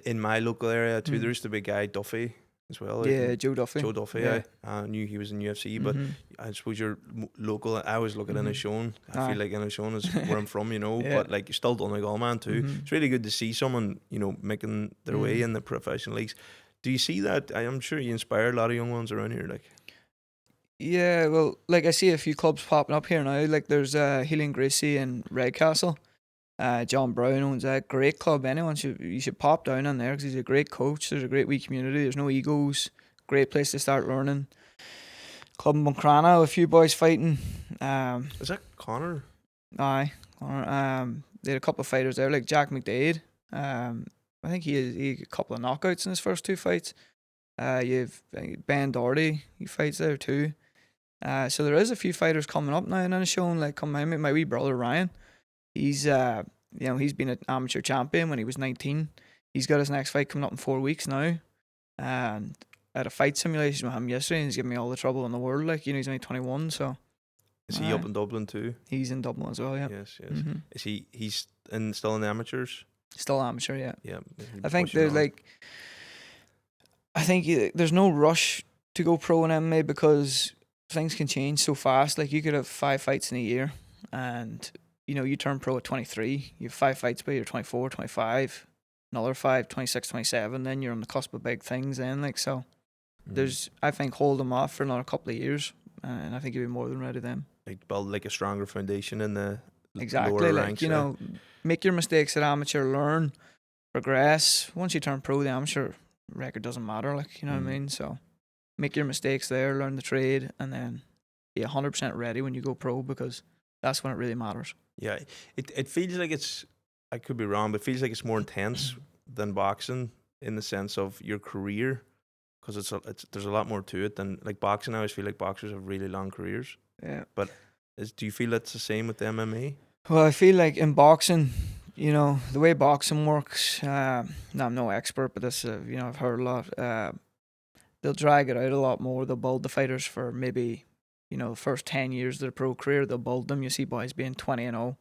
in my local area too. There used to be a guy Duffy as well. Yeah, Joe Duffy. Joe Duffy. Yeah. I knew he was in UFC, but I suppose you're local. I always look at Inishowen. I feel like Inishowen is where I'm from, you know. But like, you're still Donegal man too. It's really good to see someone, you know, making their way in the professional leagues. Do you see that? I'm sure you inspire a lot of young ones around here. Like, yeah, well, like I see a few clubs popping up here now. Like, there's Healing Gracie in Redcastle. John Brown owns that great club. You should pop down on there because he's a great coach. There's a great wee community. There's no egos. Great place to start learning. Club in Buncrana, a few boys fighting. Is that Connor? Aye, Connor. They had a couple of fighters there, like Jack McDade. I think he had a couple of knockouts in his first 2 fights. You've Ben Doherty, he fights there too. So there is a few fighters coming up now and then showing, like, come my wee brother Ryan. He's you know, he's been an amateur champion when he was 19. He's got his next fight coming up in 4 weeks now. And I had a fight simulation with him yesterday and he's giving me all the trouble in the world. Like, you know, he's only 21, so. Is he up in Dublin too? He's in Dublin as well, yeah. Yes. Is he's still in the amateurs? Still amateur, yeah. Yeah. I think there's there's no rush to go pro in MMA because things can change so fast. Like, you could have 5 fights in a year and, you know, you turn pro at 23, you have 5 fights by you're 24, 25, another 5, 26, 27, then you're on the cusp of big things then, like, so I think hold them off for another couple of years and I think you'll be more than ready then. Like, build like a stronger foundation in the lower ranks, like, you know, make your mistakes at amateur, learn, progress. Once you turn pro, the amateur record doesn't matter, like, you know what I mean? So make your mistakes there, learn the trade, and then be 100% ready when you go pro because that's when it really matters. Yeah, it feels like it's, I could be wrong, but it feels like it's more intense than boxing in the sense of your career because there's a lot more to it than, like, boxing. I always feel like boxers have really long careers. Yeah. But do you feel it's the same with the MMA? Well, I feel like in boxing, you know, the way boxing works, now I'm no expert, but this, you know, I've heard a lot. They'll drag it out a lot more. They'll build the fighters for maybe, you know, the first 10 years of their pro career. They'll build them. You see boys being 20-0.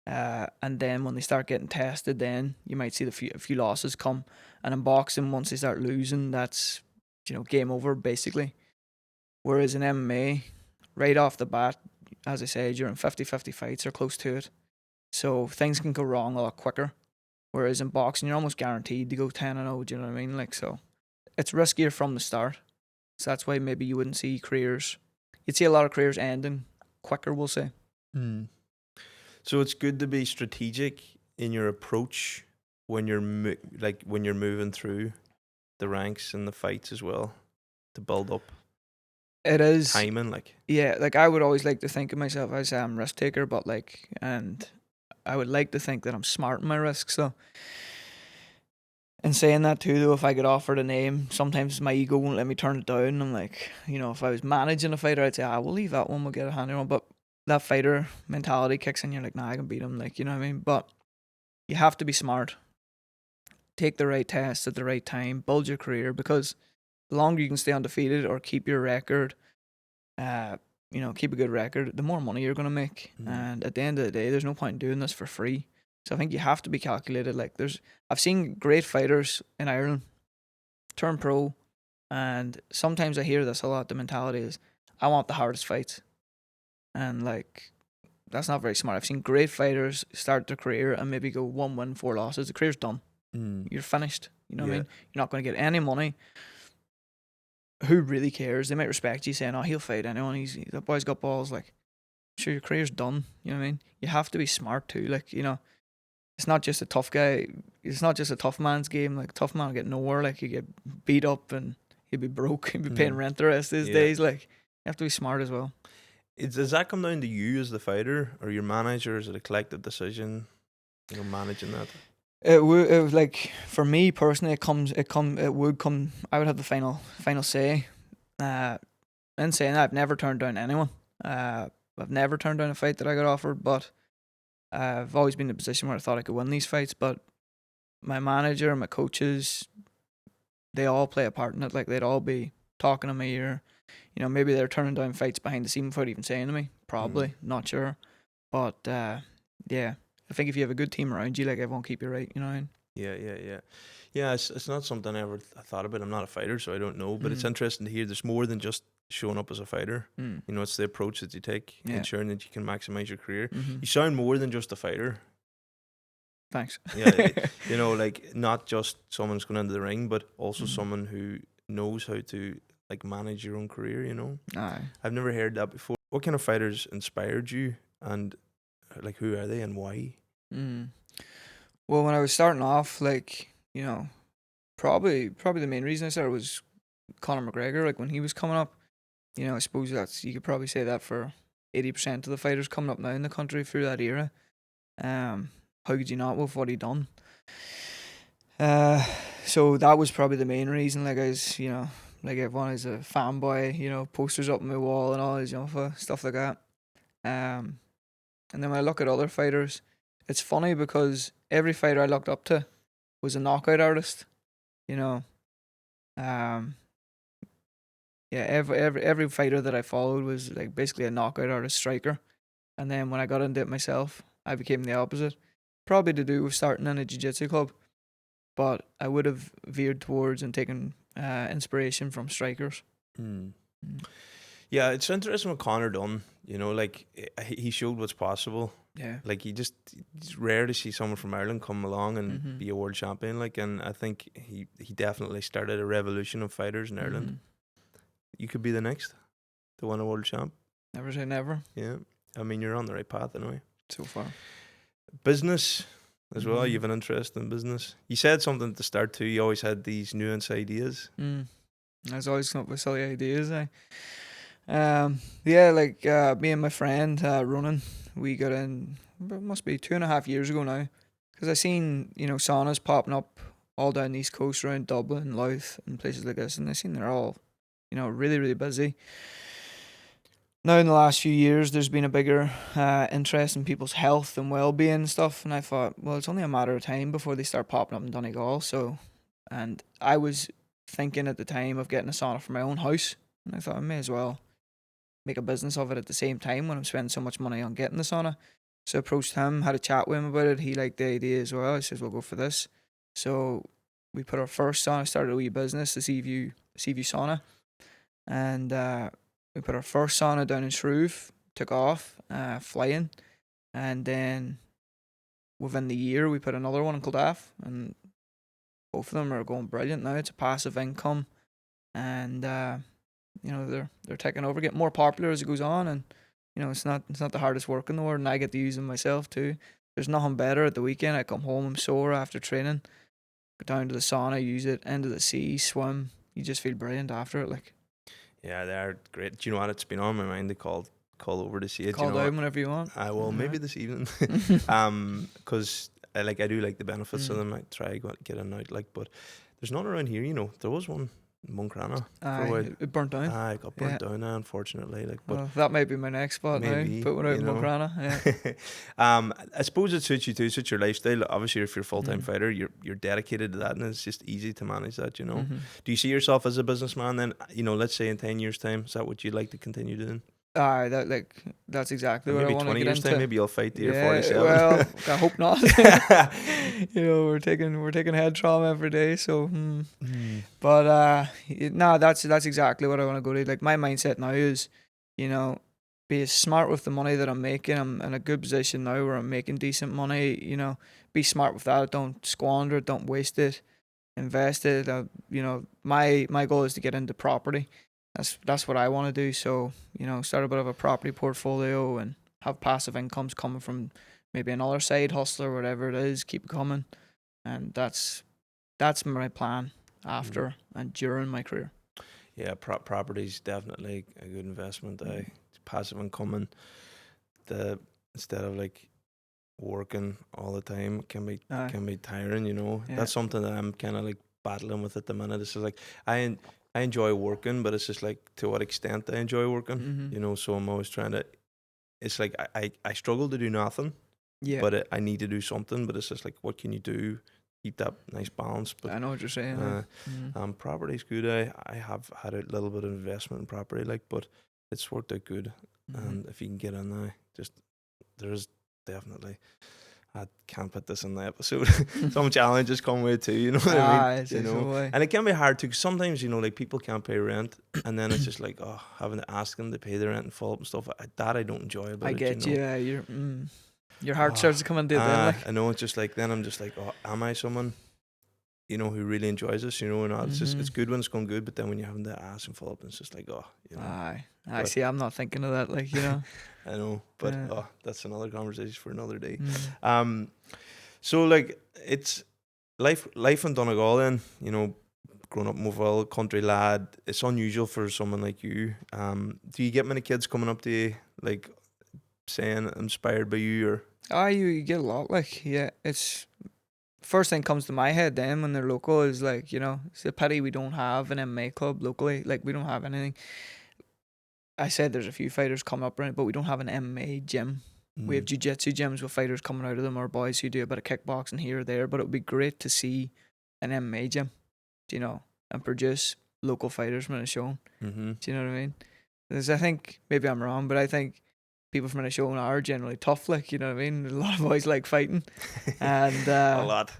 And then when they start getting tested, then you might see a few losses come. And in boxing, once they start losing, that's, you know, game over, basically. Whereas in MMA, right off the bat, as I said, you're in 50-50 fights or close to it. So things can go wrong a lot quicker. Whereas in boxing, you're almost guaranteed to go 10-0, do you know what I mean? Like, so it's riskier from the start. So that's why maybe you wouldn't see careers. You'd see a lot of careers ending quicker, we'll say. So it's good to be strategic in your approach when you're moving through the ranks and the fights as well to build up. It is timing, like, yeah. Like, I would always like to think of myself as I'm a risk taker, but like, and I would like to think that I'm smart in my risks. So, in saying that too, though, if I get offered a name, sometimes my ego won't let me turn it down. I'm like, you know, if I was managing a fighter, I'd say, we'll leave that one, we'll get a handy one. But that fighter mentality kicks in, you're like, nah, I can beat him, like, you know what I mean? But you have to be smart. Take the right tests at the right time, build your career, because the longer you can stay undefeated or keep your record, you know, keep a good record, the more money you're going to make. And at the end of the day, there's no point in doing this for free. So I think you have to be calculated. Like I've seen great fighters in Ireland turn pro, and sometimes I hear this a lot. The mentality is, I want the hardest fights, and like that's not very smart. I've seen great fighters start their career and maybe go 1 win, 4 losses. The career's done. You're finished. You know what I mean? You're not going to get any money. Who really cares? They might respect you saying, "Oh, he'll fight anyone. That boy's got balls." Like, sure, your career's done. You know what I mean? You have to be smart too. Like, you know, it's not just a tough guy. It's not just a tough man's game. Like, tough man will get nowhere. Like, you get beat up and he'll be broke. He'll be paying rent the rest of his days. Like, you have to be smart as well. Does that come down to you as the fighter or your manager? Is it a collective decision? You know, managing that. It would like for me personally. It would come. I would have the final say. In saying that, I've never turned down anyone. I've never turned down a fight that I got offered, but I've always been in a position where I thought I could win these fights. But my manager and my coaches, they all play a part in it. Like, they'd all be talking to me, or you know, maybe they're turning down fights behind the scene without even saying to me. Probably, not sure. But yeah, I think if you have a good team around you, like, everyone keep you right. You know what I mean? Yeah. It's not something I ever thought about. I'm not a fighter, so I don't know. But it's interesting to hear there's more than just showing up as a fighter. You know, it's the approach that you take, ensuring that you can maximize your career. You sound more than just a fighter. Thanks. Yeah, you know, like, not just someone who's going into the ring, but also someone who knows how to, like, manage your own career. You know, I've never heard that before. What kind of fighters inspired you, and like, who are they and why? Well, when I was starting off, like, you know, probably the main reason I started was Conor McGregor. Like, when he was coming up, you know, I suppose you could probably say that for 80% of the fighters coming up now in the country through that era. How could you not with what he done? So that was probably the main reason. Like, I was, you know, like everyone is a fanboy, you know, posters up on my wall and all this, you know, stuff like that. And then when I look at other fighters, it's funny because every fighter I looked up to was a knockout artist, you know. Yeah, every fighter that I followed was like basically a knockout artist, striker. And then when I got into it myself, I became the opposite. Probably to do with starting in a jiu-jitsu club, but I would have veered towards and taken inspiration from strikers. Yeah, it's interesting what Conor done. You know, like, he showed what's possible. Yeah, like, it's rare to see someone from Ireland come along and be a world champion. Like, and I think he definitely started a revolution of fighters in Ireland. You could be the next to win a world champ. Never say never. Yeah, I mean, you're on the right path anyway. So far. Business as well. You have an interest in business. You said something at the start too. You always had these nuanced ideas. I was always coming up with silly ideas. Yeah, like me and my friend Ronan, we got in. It must be 2.5 years ago now, because I seen, you know, saunas popping up all down the East Coast, around Dublin, Louth, and places like this, and I seen they're all, you know, really, really busy. Now, in the last few years, there's been a bigger interest in people's health and well-being and stuff, and I thought, well, it's only a matter of time before they start popping up in Donegal. So, and I was thinking at the time of getting a sauna for my own house, and I thought I may as well make a business of it at the same time when I'm spending so much money on getting the sauna. So I approached him, had a chat with him about it. He liked the idea as well. He says, we'll go for this. So we put our first sauna, started a wee business, the Seaview Sauna. And we put our first sauna down in Shrove, took off, flying. And then within the year, we put another one in Kildare. And both of them are going brilliant now. It's a passive income. And, you know, they're taking over, getting more popular as it goes on. And, you know, it's not the hardest work in the world. And I get to use them myself too. There's nothing better at the weekend. I come home, I'm sore after training. Go down to the sauna, use it, into the sea, swim. You just feel brilliant after it, like. Yeah, they are great. Do you know what? It's been on my mind to call over to see it. Call you know down whenever you want. Well, maybe this evening. Because I do like the benefits of them. I try to get in and out, like, but there's none around here. You know, there was one in Moncrana. It burnt down. It got burnt down now, unfortunately. Like, but well, that might be my next spot maybe, now. Put one out in Moncrana. Yeah. I suppose it suits you too. Suits your lifestyle. Obviously, if you're a full-time fighter, you're dedicated to that, and it's just easy to manage that. You know. Do you see yourself as a businessman then? You know, let's say in 10 years' time, is that what you'd like to continue doing? That's exactly And what I maybe want to 20 get years into. time, maybe you'll fight to your Yeah, 47. well, I hope not. We're taking head trauma every day, so. But no, that's exactly what I want to go to. Like, my mindset now is, you know, be smart with the money that I'm making. I'm in a good position now where I'm making decent money. Be smart with that. Don't squander it. Don't waste it. Invest it. My goal is to get into property. That's what I want to do. So, start a bit of a property portfolio and have passive incomes coming from maybe another side hustle or whatever it is. Keep it coming, and that's my plan after and during my career. Yeah, property's definitely a good investment. Passive income, and instead of like working all the time can be tiring. Yeah. That's something that I'm kind of like battling with at the minute. It's just like I enjoy working, but it's just like to what extent I enjoy working. So I'm always trying to. It's like I struggle to do nothing. Yeah. But I need to do something. But it's just like, what can you do? Keep that nice balance. But I know what you're saying. property's good. I have had a little bit of investment in property, but it's worked out good. And if you can get in there, there's definitely. I can't put this in the episode. Some challenges come with it too, you know what I mean? And it can be hard too, 'cause sometimes, like people can't pay rent, and then it's just like, having to ask them to pay the rent and follow up and stuff. I don't enjoy about I it. get you. Your heart starts to come into it then. I know. It's just like, then I'm just like, am I someone, who really enjoys this? Or not? It's just, it's good when it's going good, but then when you're having to ask and follow up, it's just like, I see. I'm not thinking of that, I know, but that's another conversation for another day. So like, it's life in Donegal then, growing up in Moville, country lad. It's unusual for someone like you. Do you get many kids coming up to you, like, saying inspired by you, or? You get a lot, it's first thing comes to my head then when they're local is it's a pity we don't have an MMA club locally. We don't have anything. I said there's a few fighters coming up around it, but we don't have an MMA gym. We have jiu-jitsu gyms with fighters coming out of them, or boys who do a bit of kickboxing here or there. But it would be great to see an MMA gym, and produce local fighters from Minnesota. Do you know what I mean? Because I think, maybe I'm wrong, but I think people from Minnesota are generally tough. You know what I mean? A lot of boys like fighting, and a lot.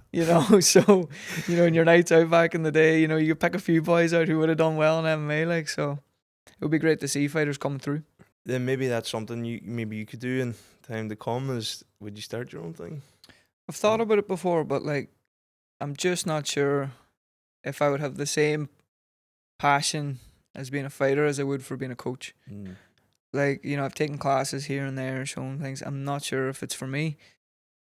So in your nights out back in the day, you could pick a few boys out who would have done well in MMA. So it would be great to see fighters coming through. Then maybe that's something you could do in time to come. Would you start your own thing? I've thought about it before, but I'm just not sure if I would have the same passion as being a fighter as I would for being a coach. I've taken classes here and there, showing things. I'm not sure if it's for me,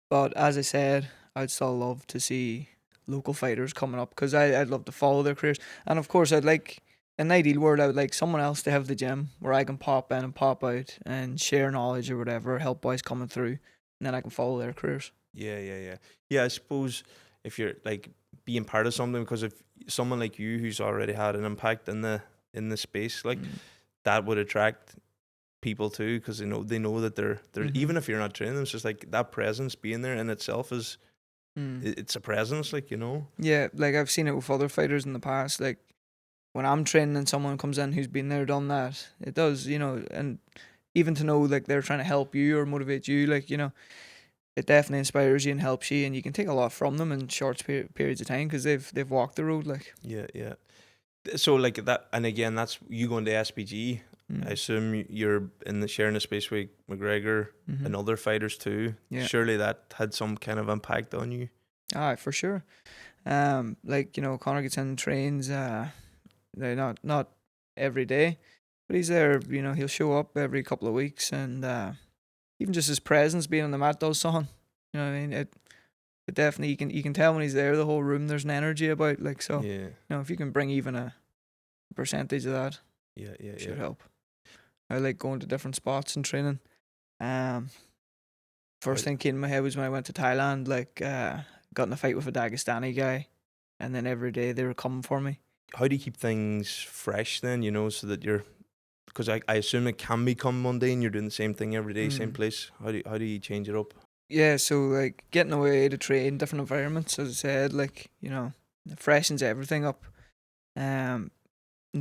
but as I said, I'd still love to see local fighters coming up, because I'd love to follow their careers. And of course, I'd like, in an ideal world, I would like someone else to have the gym where I can pop in and pop out and share knowledge or whatever, help boys coming through, and then I can follow their careers. Yeah. I suppose if you're like being part of something, because if someone like you who's already had an impact in the space, that would attract people too, because they know that they're even if you're not training, it's just like that presence being there in itself is it's a presence, Yeah, I've seen it with other fighters in the past. When I'm training and someone comes in who's been there, done that, it does, and even to know they're trying to help you or motivate you, it definitely inspires you and helps you, and you can take a lot from them in short periods of time because they've walked the road. Yeah. So that, and again, that's you going to SPG. I assume you're sharing the space with McGregor and other fighters too. Yeah. Surely that had some kind of impact on you. For sure. Connor gets in, trains. They're not every day, but he's there. He'll show up every couple of weeks, and even just his presence being on the mat does something. You know what I mean? It definitely, you can tell when he's there. The whole room, there's an energy about. So. Yeah. If you can bring even a percentage of that, it should help. I like going to different spots and training. First thing came in my head was when I went to Thailand. Got in a fight with a Dagestani guy, and then every day they were coming for me. How do you keep things fresh then? So that you're, because I assume it can become mundane. You're doing the same thing every day, same place. How do you change it up? Yeah, so getting away to train, different environments. As I said, it freshens everything up. The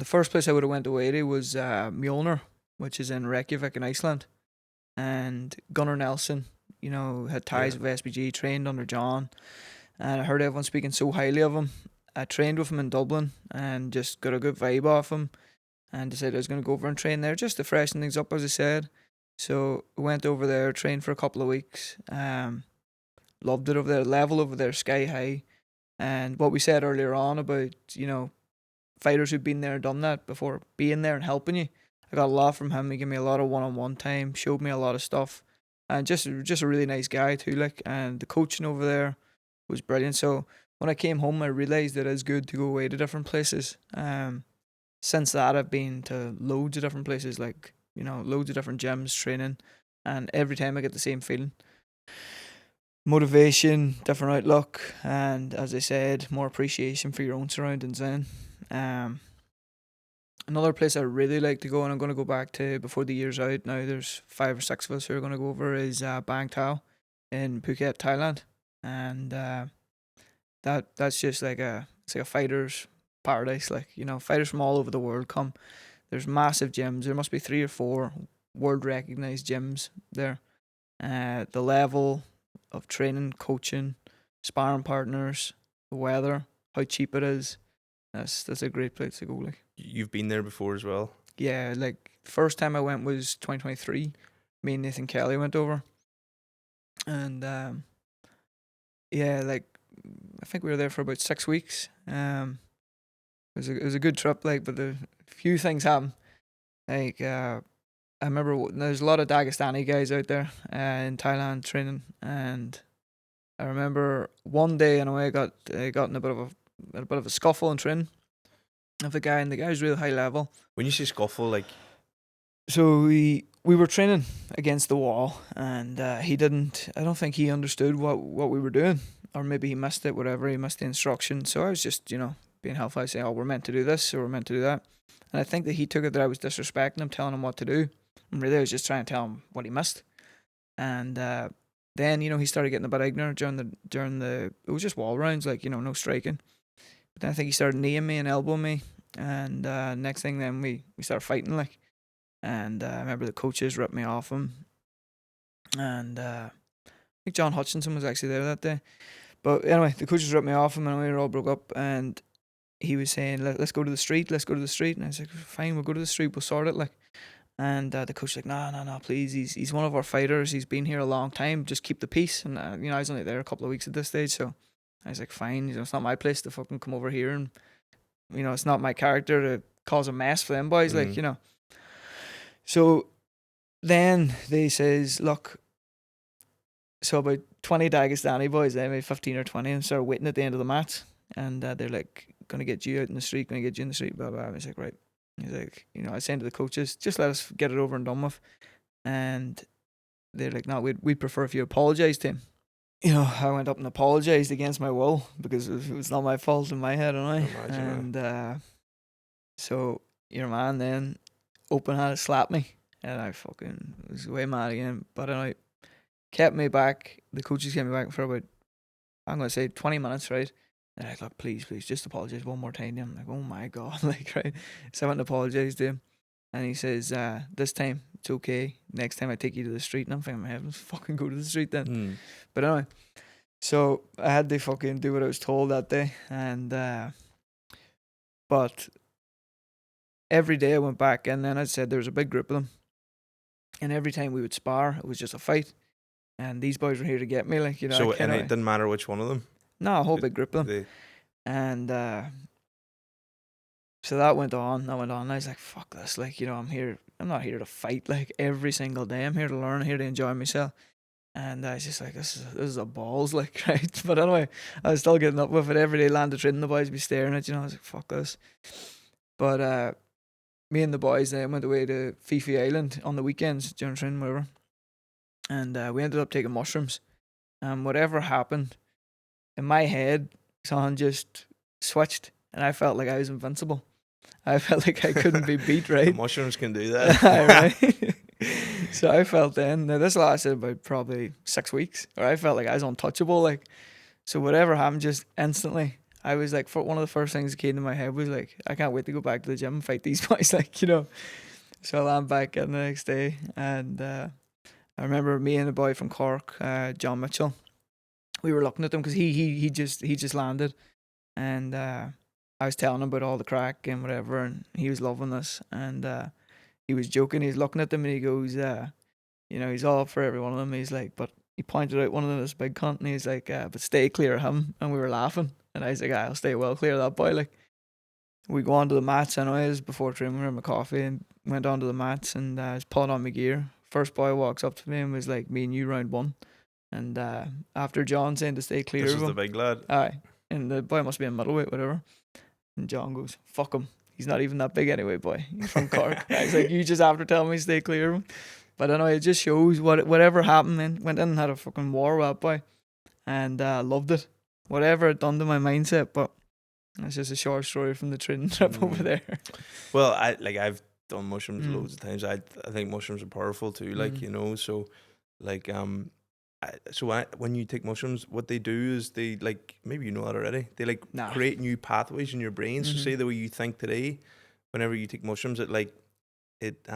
first place I would have went away to was Mjolnir. which is in Reykjavik in Iceland. And Gunnar Nelson, you know, had ties with SBG, trained under John. And I heard everyone speaking so highly of him. I trained with him in Dublin and just got a good vibe off him, and decided I was going to go over and train there just to freshen things up, as I said. So I went over there, trained for a couple of weeks. Loved it over there. Level over there, sky high. And what we said earlier on about, you know, fighters who've been there and done that before, being there and helping you. I got a lot from him. He gave me a lot of one-on-one time, showed me a lot of stuff, and just a really nice guy too. Like, and the coaching over there was brilliant. So when I came home, I realized that it's good to go away to different places. Since that, I've been to loads of different places, like, you know, loads of different gyms, training, and every time I get the same feeling. Motivation, different outlook, and as I said, more appreciation for your own surroundings then. Another place I really like to go, and I'm going to go back to before the year's out, now there's 5 or 6 of us who are going to go over, is Bang Tao in Phuket, Thailand. And that's just like it's like a fighter's paradise. Like, you know, fighters from all over the world come. There's massive gyms. There must be 3 or 4 world recognized gyms there. The level of training, coaching, sparring partners, the weather, how cheap it is. That's a great place to go. Like, You've been there before as well? yeah, like first time I went was 2023. Me and Nathan Kelly went over, and yeah, like I think we were there for about 6 weeks. It was a good trip, like, but a few things happened. Like, I remember there's a lot of Dagestani guys out there in Thailand training, and I remember one day, and I got in a bit of a scuffle in training of the guy, and the guy was really high level. When you say scuffle, like, so we were training against the wall, and I don't think he understood what we were doing, or maybe he missed it, whatever, he missed the instruction. So I was just, you know, being helpful, saying, oh, we're meant to do this, or we're meant to do that. And I think that he took it that I was disrespecting him, telling him what to do. And really I was just trying to tell him what he missed. And then, you know, he started getting a bit ignorant during the it was just wall rounds, like, you know, no striking. But then I think he started kneeing me and elbowing me, and next thing then we started fighting, like. And I remember the coaches ripped me off him, and I think John Hutchinson was actually there that day. But anyway, the coaches ripped me off him, and we were all broke up, and he was saying, let's go to the street, and I was like, fine, we'll go to the street, we'll sort it, like. And the coach was like, no, please, he's one of our fighters, he's been here a long time, just keep the peace. And you know, I was only there a couple of weeks at this stage, so I was like, fine, you know, it's not my place to fucking come over here, and, you know, it's not my character to cause a mess for them boys, like, you know. So then they says, look, so about 20 Dagestani boys, they made 15 or 20, and started waiting at the end of the match, and they're like, gonna get you out in the street, blah blah. I was like, right. He's like, you know, I was saying to the coaches, just let us get it over and done with. And they're like, no, we'd prefer if you apologise to him. You know, I went up and apologised against my will, because it was not my fault in my head, anyway. And so your man then open-handed slapped me, and I fucking was way mad again. But I kept me back. The coaches kept me back for about, I'm going to say 20 minutes, right? And they're like, look, please, just apologise one more time to him. I'm like, oh my God, like, right? So I went and apologised to him, and he says, this time, it's okay. Next time I take you to the street. And I'm thinking, let's fucking go to the street then. But anyway, so I had to fucking do what I was told that day. And, but every day I went back, and then I said there was a big group of them. And every time we would spar, it was just a fight. And these boys were here to get me, like, you know. So, and it didn't matter which one of them? No, a whole big group of them. And so that went on. And I was like, fuck this. Like, you know, I'm not here to fight, like, every single day. I'm here to learn, here to enjoy myself. And I was just like, this is a balls, like, right? But anyway, I was still getting up with it. Every day, landed training, the boys would be staring at, you know. I was like, fuck this. But me and the boys then went away to Fifi Island on the weekends during training, whatever. And we ended up taking mushrooms. And whatever happened, in my head, something just switched, and I felt like I was invincible. I felt like I couldn't be beat, right? Mushrooms can do that. Right? So I felt then, now this lasted about probably 6 weeks, or I felt like I was untouchable, like. So whatever happened, just instantly, I was like, for one of the first things that came to my head was like, I can't wait to go back to the gym and fight these boys, like, you know. So I land back in the next day, and I remember me and a boy from Cork, John Mitchell. We were looking at him because he just landed, and I was telling him about all the crack and whatever, and he was loving this, and he was joking. He's looking at them, and he goes, he's all up for every one of them. He's like, but he pointed out one of them, this big cunt, and he's like, but stay clear of him. And we were laughing, and I was like, I'll stay well clear of that boy. Like, we go on to the mats anyways before training. We were having my coffee and went on to the mats, and I was pulling on my gear. First boy walks up to me and was like, me and you round one. And after John saying to stay clear This of is him, the big lad. aye, and the boy must be in middleweight, whatever. And John goes, fuck him. He's not even that big anyway, boy. He's from Cork. I was like, you just after telling me stay clear of him. But anyway, it just shows whatever happened, man. Went in and had a fucking war with that boy. And loved it. Whatever it done to my mindset, but it's just a short story from the training trip over there. Well, I've done mushrooms Mm. loads of times. I think mushrooms are powerful too. Like so like when you take mushrooms, what they do is they like maybe you know that already. They like Nah. create new pathways in your brain. So say the way you think today, whenever you take mushrooms, it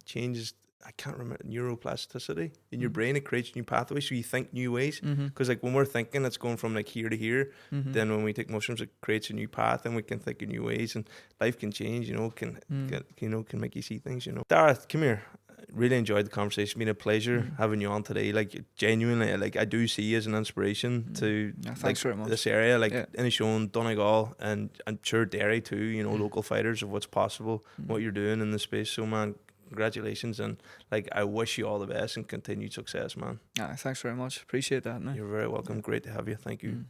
changes. I can't remember neuroplasticity in your brain. It creates new pathways, so you think new ways. Because like when we're thinking, it's going from like here to here. Then when we take mushrooms, it creates a new path, and we can think in new ways, and life can change. Can make you see things. Darragh, come here. Really enjoyed the conversation. It's been a pleasure having you on today. Like genuinely, like I do see you as an inspiration to Thanks very much. this area. Like any show in Donegal, and I'm sure Derry too. Local fighters of what's possible, what you're doing in the space. So man, congratulations, and like I wish you all the best and continued success, man. Thanks very much. Appreciate that. You're very welcome. Great to have you. Thank you.